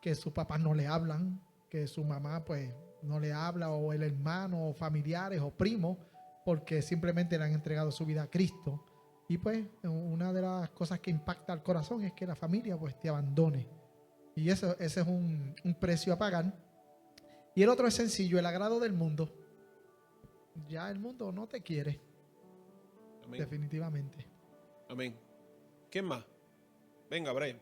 que sus papás no le hablan, que su mamá pues no le habla, o el hermano, o familiares, o primos, porque simplemente le han entregado su vida a Cristo. Y pues una de las cosas que impacta al corazón es que la familia pues te abandone. Y ese es un precio a pagar. Y el otro es sencillo, el agrado del mundo. Ya el mundo no te quiere. Amén. Definitivamente. Amén. ¿Quién más? Venga, Brian.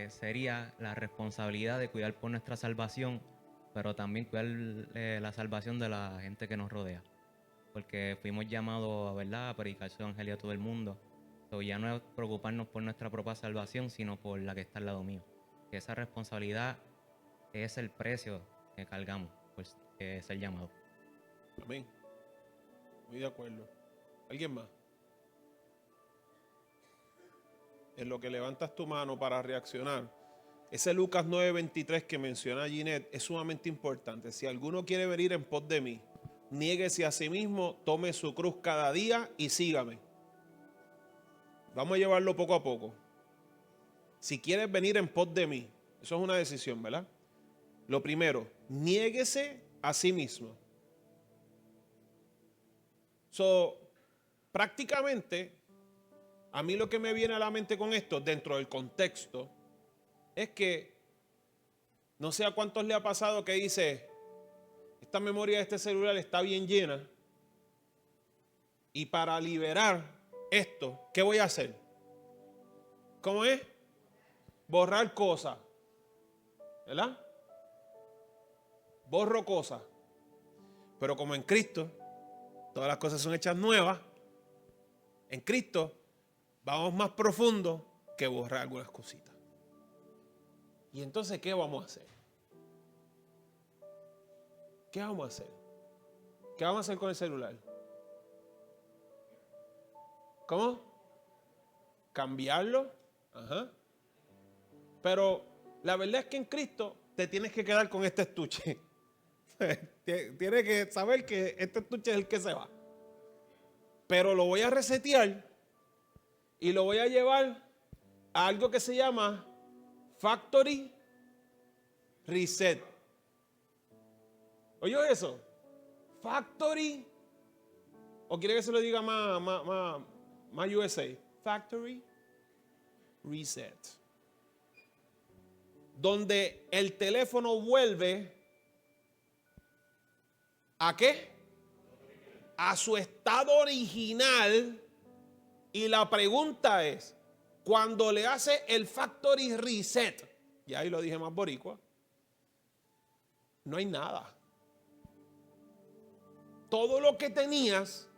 Sería la responsabilidad de cuidar por nuestra salvación, pero también cuidar la salvación de la gente que nos rodea. Porque fuimos llamados, ¿verdad?, a predicar su evangelio a todo el mundo. So, ya no es preocuparnos por nuestra propia salvación, sino por la que está al lado mío. Que esa responsabilidad es el precio que cargamos por ser llamados. Amén. Muy de acuerdo. ¿Alguien más? En lo que levantas tu mano para reaccionar, ese Lucas 9:23 que menciona Ginette es sumamente importante. Si alguno quiere venir en pos de mí, niéguese a sí mismo, tome su cruz cada día y sígame. Vamos a llevarlo poco a poco. Si quieres venir en pos de mí, eso es una decisión, ¿verdad? Lo primero, niéguese a sí mismo. Prácticamente, a mí lo que me viene a la mente con esto, dentro del contexto, es que no sé a cuántos le ha pasado que dice, esta memoria de este celular está bien llena, y para liberar esto, ¿qué voy a hacer? ¿Cómo es? Borrar cosas, ¿verdad? Borro cosas. Pero como en Cristo todas las cosas son hechas nuevas, en Cristo vamos más profundo que borrar algunas cositas. Y entonces, ¿qué vamos a hacer? ¿Qué vamos a hacer? ¿Qué vamos a hacer con el celular? ¿Cómo? ¿Cambiarlo? Ajá. Pero la verdad es que en Cristo te tienes que quedar con este estuche. Tienes que saber que este estuche es el que se va. Pero lo voy a resetear y lo voy a llevar a algo que se llama Factory Reset. ¿Oyó eso? Factory. ¿O quiere que se lo diga más USA? Factory Reset. Donde el teléfono vuelve ¿a qué? A su estado original. Y la pregunta es, cuando le hace el factory reset, y ahí lo dije más boricua, no hay nada. Todo lo que tenías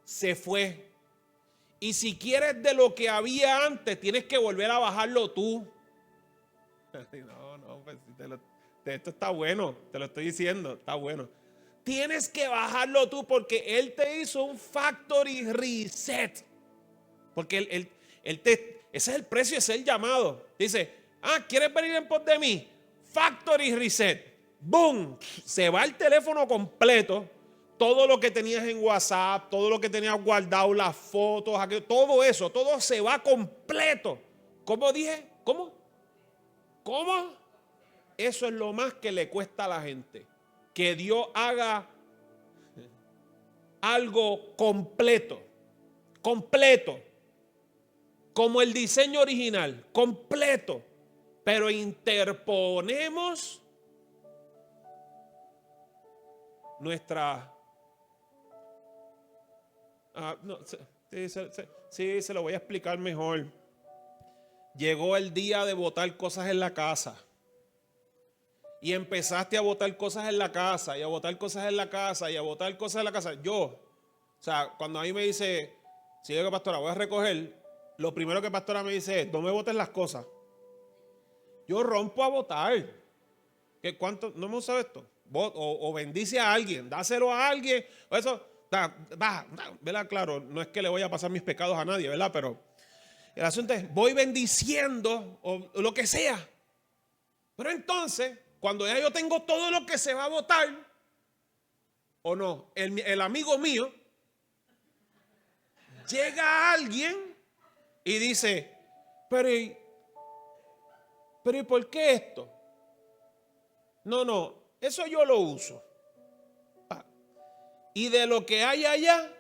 se fue. Y si quieres de lo que había antes, tienes que volver a bajarlo tú. No, pues esto está bueno, te lo estoy diciendo, está bueno. Tienes que bajarlo tú porque Él te hizo un factory reset. Porque ese es el precio de ser llamado. Dice, ¿quieres venir en pos de mí? Factory reset. ¡Boom! Se va el teléfono completo. Todo lo que tenías en WhatsApp, todo lo que tenías guardado, las fotos, todo eso, todo se va completo. ¿Cómo dije? ¿Cómo? Eso es lo más que le cuesta a la gente. Que Dios haga algo completo, como el diseño original, completo, pero interponemos nuestra... sí, se lo voy a explicar mejor. Llegó el día de botar cosas en la casa. y empezaste a botar cosas en la casa, y a botar cosas en la casa, y a botar cosas en la casa, o sea, cuando a mí me dice, si yo digo, pastora, voy a recoger, lo primero que pastora me dice es, no me botes las cosas. Yo rompo a botar. ¿Qué, cuánto? ¿No hemos usado esto? O bendice a alguien, dáselo a alguien. O eso, ¿verdad? Claro, no es que le voy a pasar mis pecados a nadie, ¿verdad? Pero el asunto es, voy bendiciendo o lo que sea. Pero entonces, cuando ya yo tengo todo lo que se va a botar, o no, el amigo mío, llega alguien y dice, pero ¿y por qué esto? No, eso yo lo uso. Y de lo que hay allá,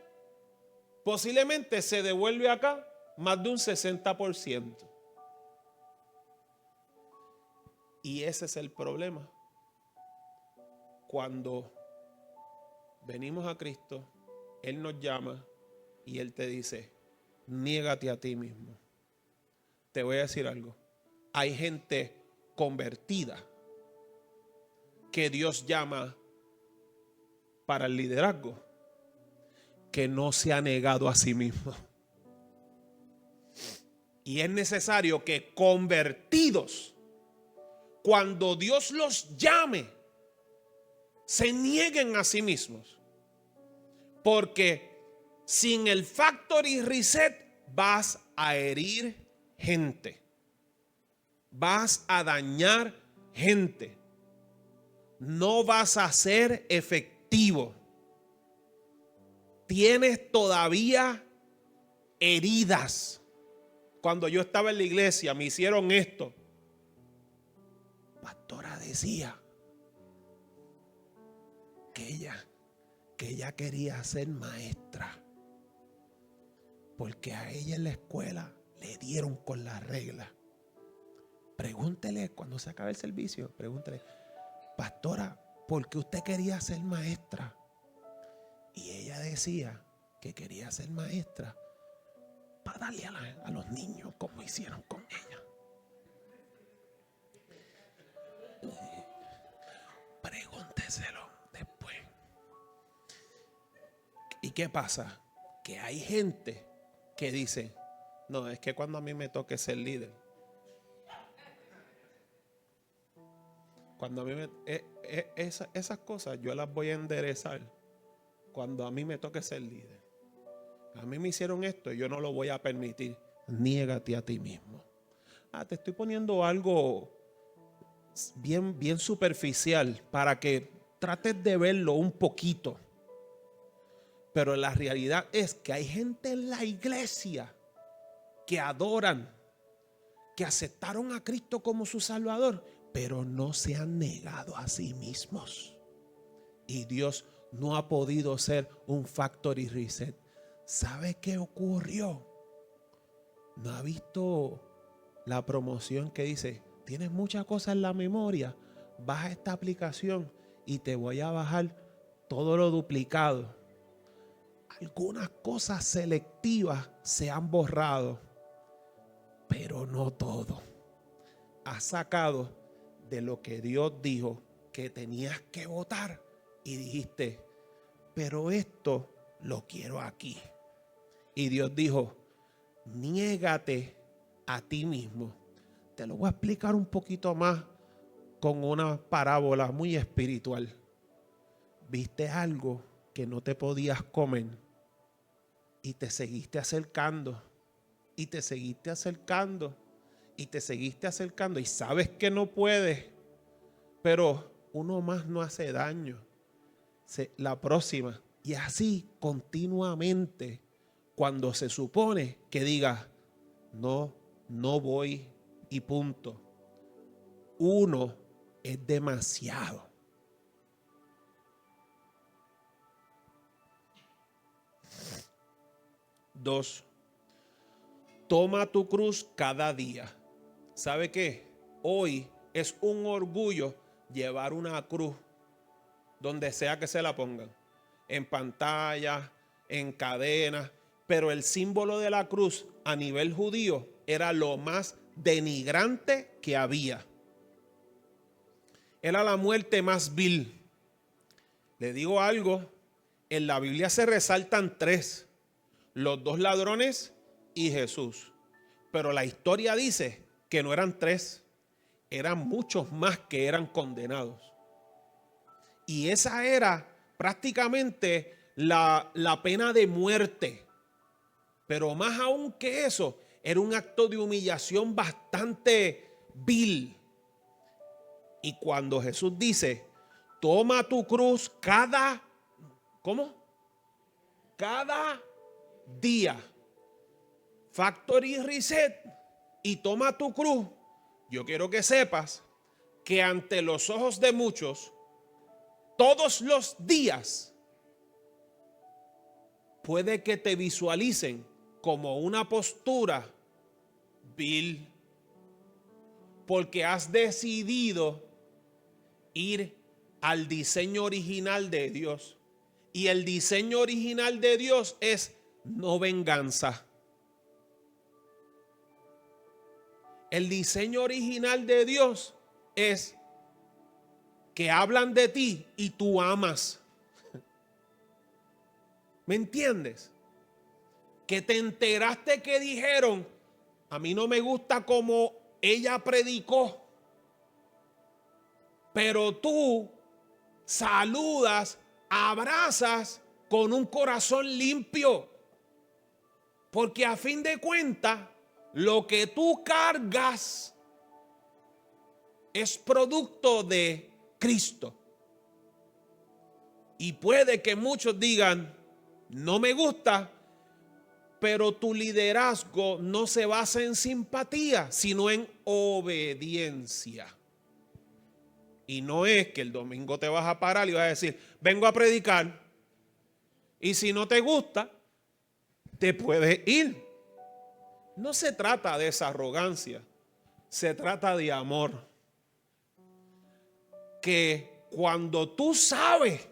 posiblemente se devuelve acá más de un 60%. Y ese es el problema. Cuando venimos a Cristo, Él nos llama y Él te dice, niégate a ti mismo. Te voy a decir algo. Hay gente convertida que Dios llama para el liderazgo, que no se ha negado a sí mismo. Y es necesario que convertidos, cuando Dios los llame, se nieguen a sí mismos. Porque sin el factory reset vas a herir gente. Vas a dañar gente. No vas a ser efectivo. Tienes todavía heridas. Cuando yo estaba en la iglesia me hicieron esto. Pastora decía que ella quería ser maestra, porque a ella en la escuela le dieron con la regla. Pregúntele cuando se acabe el servicio, pregúntele, pastora, ¿por qué usted quería ser maestra? Y ella decía que quería ser maestra para darle a los niños como hicieron con ella. Pregúnteselo después. ¿Y qué pasa? Que hay gente que dice, no, es que cuando a mí me toque ser líder, cuando a mí esas cosas yo las voy a enderezar cuando a mí me toque ser líder. A mí me hicieron esto y yo no lo voy a permitir. Niégate a ti mismo. Te estoy poniendo algo bien superficial para que trates de verlo un poquito. Pero la realidad es que hay gente en la iglesia que adoran, que aceptaron a Cristo como su Salvador, pero no se han negado a sí mismos. Y Dios no ha podido ser un factory reset. ¿Sabe qué ocurrió? ¿No ha visto la promoción que dice, tienes muchas cosas en la memoria? Baja esta aplicación y te voy a bajar todo lo duplicado. Algunas cosas selectivas se han borrado, pero no todo. Has sacado de lo que Dios dijo que tenías que votar y dijiste, pero esto lo quiero aquí. Y Dios dijo, niégate a ti mismo. Te lo voy a explicar un poquito más con una parábola muy espiritual. Viste algo que no te podías comer y te seguiste acercando y te seguiste acercando y te seguiste acercando y sabes que no puedes, pero uno más no hace daño. La próxima, y así continuamente, cuando se supone que digas no voy y punto. Uno es demasiado. Dos, toma tu cruz cada día. ¿Sabe qué? Hoy es un orgullo llevar una cruz donde sea que se la pongan, en pantalla, en cadenas, pero el símbolo de la cruz a nivel judío era lo más denigrante que había. Era la muerte más vil. Le digo algo, en la Biblia se resaltan tres: los dos ladrones y Jesús. Pero la historia dice que no eran tres, eran muchos más que eran condenados. Y esa era prácticamente la pena de muerte. Pero más aún que eso, era un acto de humillación bastante vil. Y cuando Jesús dice, toma tu cruz cada día, factory reset, y toma tu cruz, yo quiero que sepas que ante los ojos de muchos, todos los días, puede que te visualicen como una postura vil, porque has decidido ir al diseño original de Dios. Y el diseño original de Dios es no venganza. El diseño original de Dios es que hablan de ti y tú amas. ¿Me entiendes? Que te enteraste que dijeron, a mí no me gusta como ella predicó, pero tú saludas, abrazas con un corazón limpio, porque a fin de cuentas lo que tú cargas es producto de Cristo. Y puede que muchos digan, no me gusta, pero tu liderazgo no se basa en simpatía, sino en obediencia. Y no es que el domingo te vas a parar y vas a decir, vengo a predicar, y si no te gusta, te puedes ir. No se trata de esa arrogancia, se trata de amor. Que cuando tú sabes,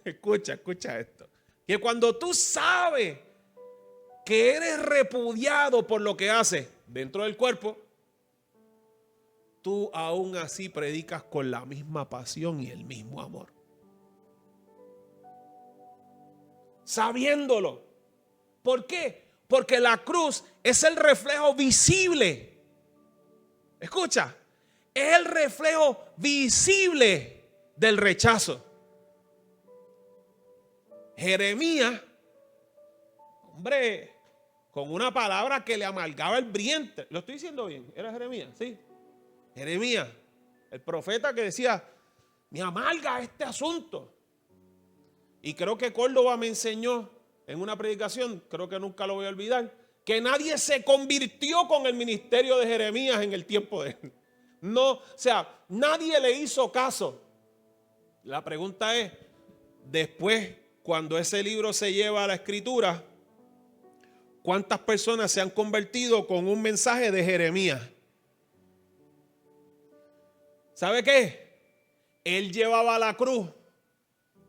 escucha esto, que cuando tú sabes que eres repudiado por lo que haces dentro del cuerpo, tú aún así predicas con la misma pasión y el mismo amor. Sabiéndolo. ¿Por qué? Porque la cruz es el reflejo visible. Escucha, es el reflejo visible del rechazo. Jeremías, hombre, con una palabra que le amargaba el vientre. ¿Lo estoy diciendo bien? ¿Era Jeremías? Sí. Jeremías, el profeta que decía, me amarga este asunto. Y creo que Córdoba me enseñó en una predicación, creo que nunca lo voy a olvidar, que nadie se convirtió con el ministerio de Jeremías en el tiempo de él. No, o sea, nadie le hizo caso. La pregunta es, después, cuando ese libro se lleva a la escritura, ¿cuántas personas se han convertido con un mensaje de Jeremías? ¿Sabe qué? Él llevaba la cruz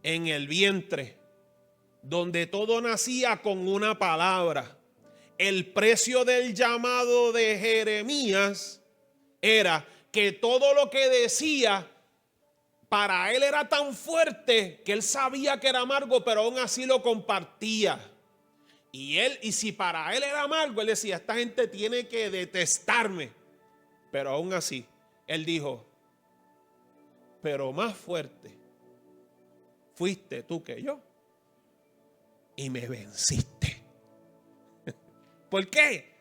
en el vientre, donde todo nacía con una palabra. El precio del llamado de Jeremías era que todo lo que decía para él era tan fuerte que él sabía que era amargo, pero aún así lo compartía. Y si para él era amargo, él decía, esta gente tiene que detestarme. Pero aún así, él dijo, pero más fuerte fuiste tú que yo, y me venciste. ¿Por qué?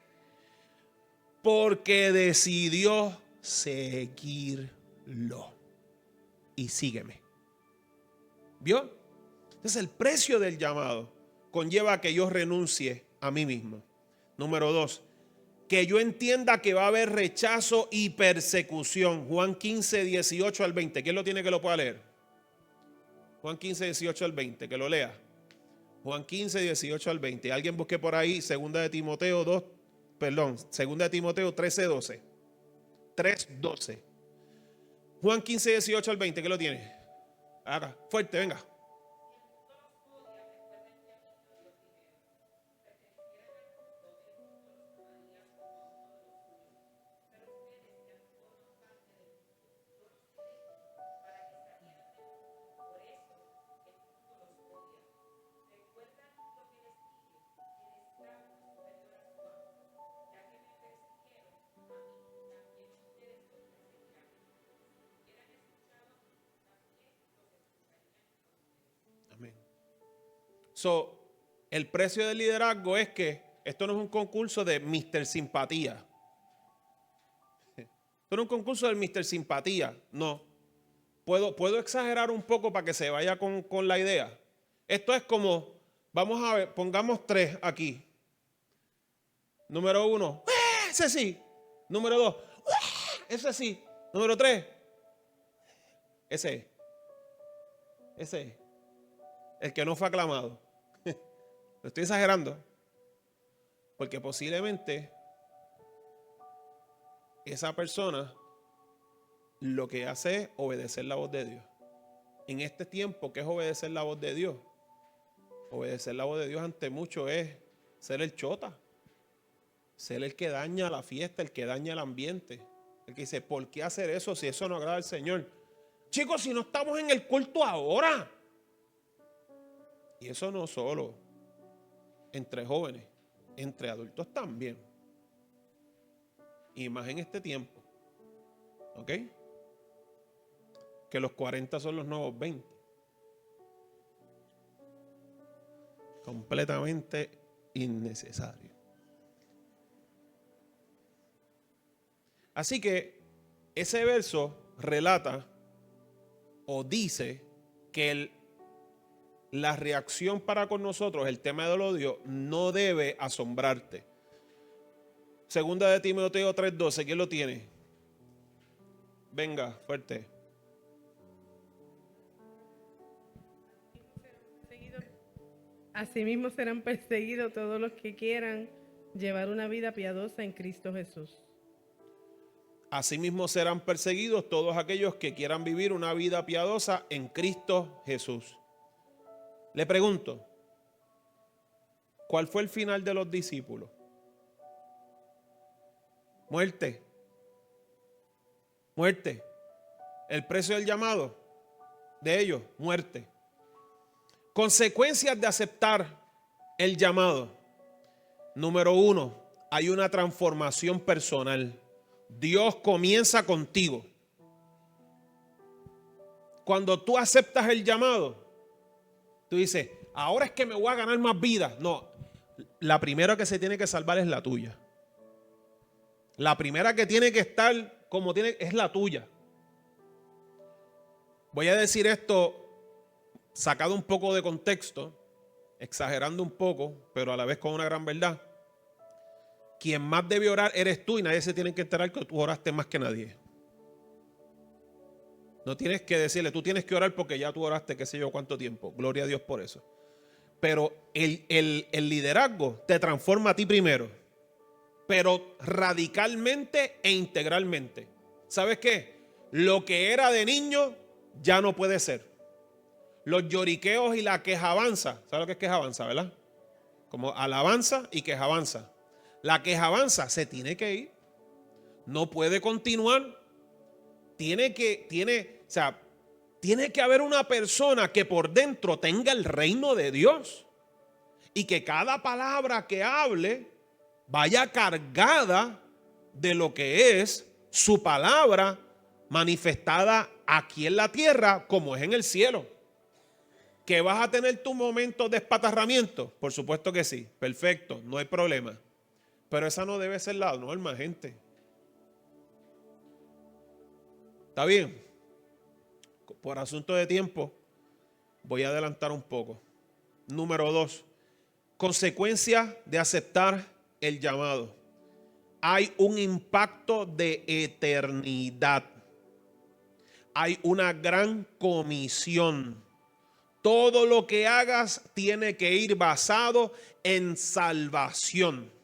Porque decidió seguirlo. Y sígueme. ¿Vio? Entonces el precio del llamado conlleva que yo renuncie a mí mismo. Número 2, que yo entienda que va a haber rechazo y persecución. Juan 15, 18 al 20. ¿Quién lo tiene que lo pueda leer? Juan 15, 18 al 20, que lo lea. Juan 15, 18 al 20. Alguien busque por ahí, 2 Timoteo 13, 12. 3, 12. Juan 15, 18 al 20, ¿qué lo tiene? Haga, fuerte, venga. So, el precio del liderazgo es que esto no es un concurso de Mr. Simpatía. Esto no es un concurso del Mr. Simpatía, no. Puedo exagerar un poco para que se vaya con la idea. Esto es como, vamos a ver, pongamos 3 aquí. Número 1, ese sí. Número 2, ese sí. Número 3, ese es. El que no fue aclamado. Lo estoy exagerando. Porque posiblemente esa persona lo que hace es obedecer la voz de Dios. En este tiempo, ¿qué es obedecer la voz de Dios? Obedecer la voz de Dios ante mucho es ser el chota. Ser el que daña la fiesta, el que daña el ambiente. El que dice, ¿por qué hacer eso si eso no agrada al Señor? Chicos, si no estamos en el culto ahora. Y eso no solo entre jóvenes, entre adultos también. Y más en este tiempo. ¿Ok? Que los 40 son los nuevos 20. Completamente innecesario. Así que ese verso relata o dice que la reacción para con nosotros, el tema del odio, no debe asombrarte. Segunda de Timoteo 3:12, ¿quién lo tiene? Venga, fuerte. Asimismo serán perseguidos todos los que quieran llevar una vida piadosa en Cristo Jesús. Asimismo serán perseguidos todos aquellos que quieran vivir una vida piadosa en Cristo Jesús. Le pregunto, ¿cuál fue el final de los discípulos? Muerte. Muerte. El precio del llamado de ellos, muerte. Consecuencias de aceptar el llamado. Número 1, hay una transformación personal. Dios comienza contigo. Cuando tú aceptas el llamado, tú dices, ahora es que me voy a ganar más vida. No, la primera que se tiene que salvar es la tuya. La primera que tiene que estar como tiene es la tuya. Voy a decir esto sacado un poco de contexto, exagerando un poco, pero a la vez con una gran verdad. Quien más debe orar eres tú y nadie se tiene que enterar que tú oraste más que nadie. No tienes que decirle, tú tienes que orar porque ya tú oraste qué sé yo cuánto tiempo. Gloria a Dios por eso. Pero el liderazgo te transforma a ti primero, pero radicalmente e integralmente. ¿Sabes qué? Lo que era de niño ya no puede ser. Los lloriqueos y la quejabanza. ¿Sabes lo que es quejabanza, verdad? Como alabanza y quejabanza. La quejabanza se tiene que ir. No puede continuar. Tiene que haber una persona que por dentro tenga el reino de Dios. Y que cada palabra que hable vaya cargada de lo que es su palabra manifestada aquí en la tierra como es en el cielo. ¿Que vas a tener tu momento de espatarramiento? Por supuesto que sí. Perfecto, no hay problema. Pero esa no debe ser la norma, gente. ¿Está bien? Por asunto de tiempo, voy a adelantar un poco. Número 2. Consecuencia de aceptar el llamado. Hay un impacto de eternidad. Hay una gran comisión. Todo lo que hagas tiene que ir basado en salvación.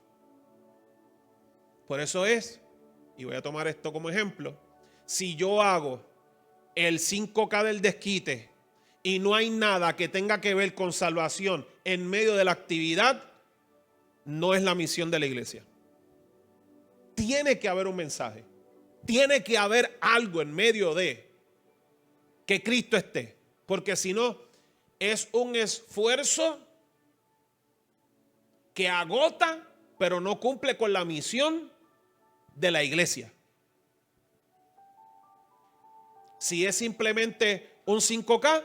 Por eso es, y voy a tomar esto como ejemplo, si yo hago el 5K del desquite y no hay nada que tenga que ver con salvación en medio de la actividad, no es la misión de la iglesia. Tiene que haber un mensaje. Tiene que haber algo en medio de que Cristo esté. Porque si no, es un esfuerzo que agota, pero no cumple con la misión de la iglesia. Si es simplemente un 5K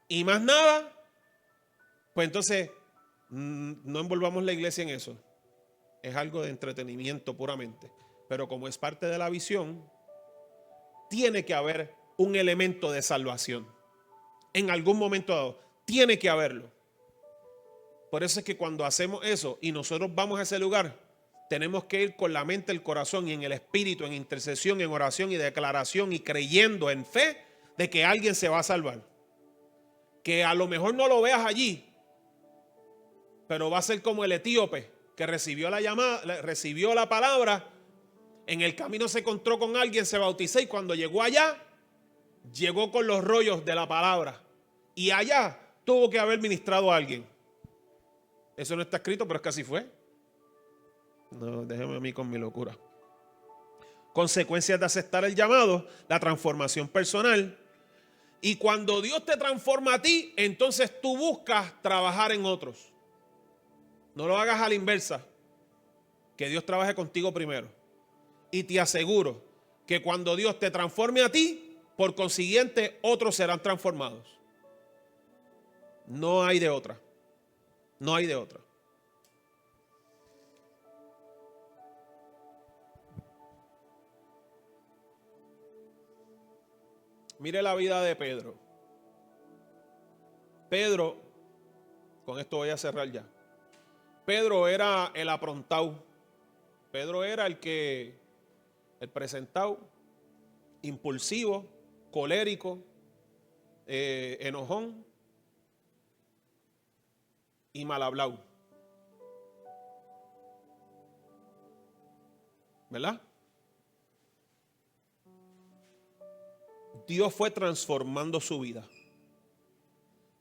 y más nada, Pues entonces, no envolvamos la iglesia en eso. Es algo de entretenimiento puramente. Pero como es parte de la visión, tiene que haber un elemento de salvación. En algún momento dado, tiene que haberlo. Por eso es que cuando hacemos eso y nosotros vamos a ese lugar, tenemos que ir con la mente, el corazón y en el espíritu, en intercesión, en oración y declaración y creyendo en fe de que alguien se va a salvar. Que a lo mejor no lo veas allí, pero va a ser como el etíope que recibió la llamada, recibió la palabra, en el camino se encontró con alguien, se bautizó y cuando llegó allá, llegó con los rollos de la palabra y allá tuvo que haber ministrado a alguien. Eso no está escrito, pero es que así fue. No, déjeme a mí con mi locura. Consecuencias de aceptar el llamado, la transformación personal. Y cuando Dios te transforma a ti, entonces tú buscas trabajar en otros. No lo hagas a la inversa. Que Dios trabaje contigo primero. Y te aseguro que cuando Dios te transforme a ti, por consiguiente, otros serán transformados. No hay de otra. No hay de otra. Mire la vida de Pedro. Pedro, con esto voy a cerrar ya. Pedro era el aprontado. Pedro era el presentado, impulsivo, colérico, enojón y mal hablado. ¿Verdad? Dios fue transformando su vida.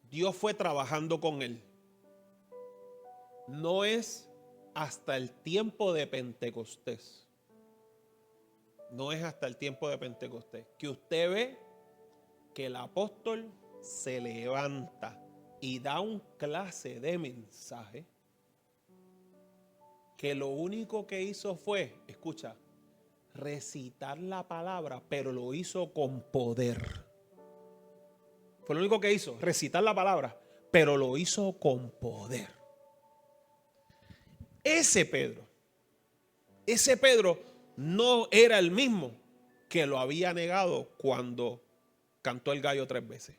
Dios fue trabajando con él. No es hasta el tiempo de Pentecostés. No es hasta el tiempo de Pentecostés que usted ve que el apóstol se levanta y da un clase de mensaje que lo único que hizo fue, escucha, recitar la palabra, pero lo hizo con poder. Fue lo único que hizo, recitar la palabra, pero lo hizo con poder. Ese Pedro no era el mismo que lo había negado cuando cantó el gallo 3 veces.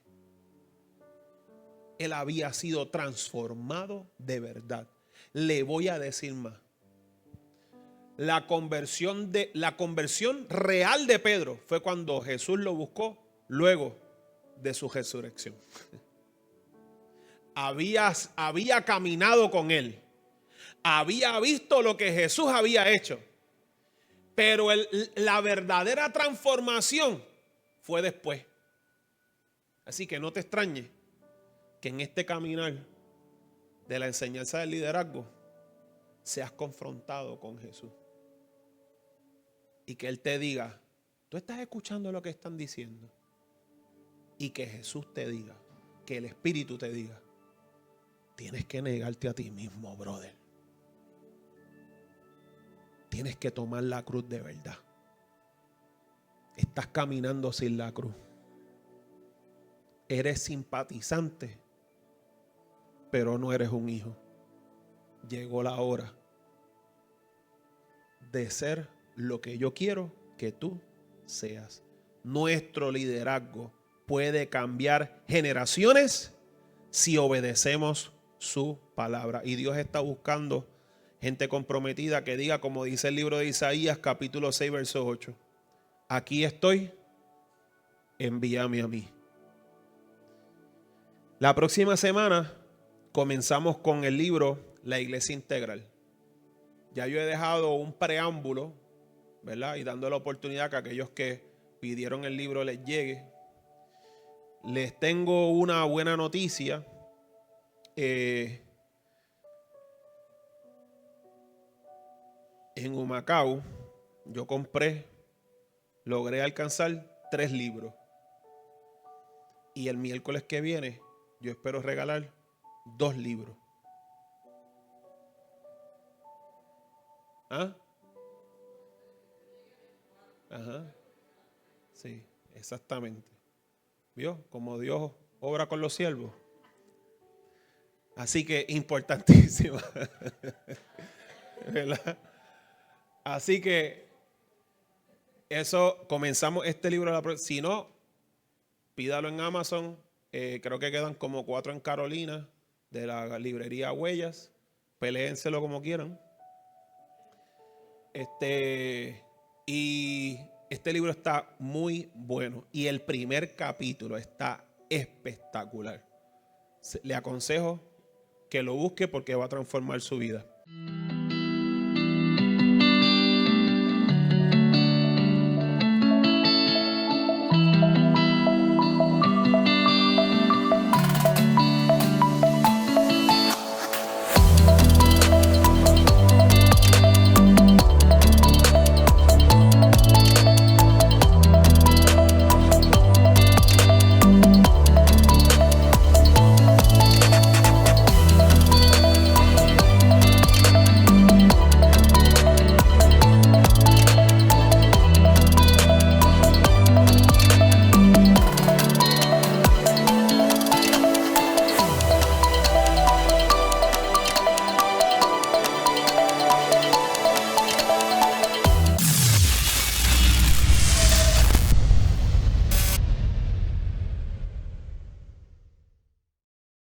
Él había sido transformado de verdad. Le voy a decir más. La conversión real de Pedro fue cuando Jesús lo buscó luego de su resurrección. Había caminado con él. Había visto lo que Jesús había hecho. Pero la verdadera transformación fue después. Así que no te extrañes que en este caminar de la enseñanza del liderazgo seas confrontado con Jesús. Y que Él te diga, tú estás escuchando lo que están diciendo. Y que Jesús te diga, que el Espíritu te diga, tienes que negarte a ti mismo, brother. Tienes que tomar la cruz de verdad. Estás caminando sin la cruz. Eres simpatizante, pero no eres un hijo. Llegó la hora de ser lo que yo quiero que tú seas. Nuestro liderazgo puede cambiar generaciones si obedecemos su palabra. Y Dios está buscando gente comprometida que diga, como dice el libro de Isaías, capítulo 6, verso 8. Aquí estoy, envíame a mí. La próxima semana comenzamos con el libro La Iglesia Integral. Ya yo he dejado un preámbulo, ¿verdad? Y dando la oportunidad que aquellos que pidieron el libro les llegue. Les tengo una buena noticia. En Humacao yo logré alcanzar 3 libros. Y el miércoles que viene yo espero regalar 2 libros. ¿Ah? Ajá. Sí, exactamente. ¿Vio? Como Dios obra con los siervos. Así que importantísima. ¿Verdad? Así que eso, comenzamos este libro. Si no, pídalo en Amazon. Creo que quedan como 4 en Carolina, de la librería Huellas. Peléenselo como quieran. Y este libro está muy bueno. Y el primer capítulo está espectacular. Le aconsejo que lo busque porque va a transformar su vida.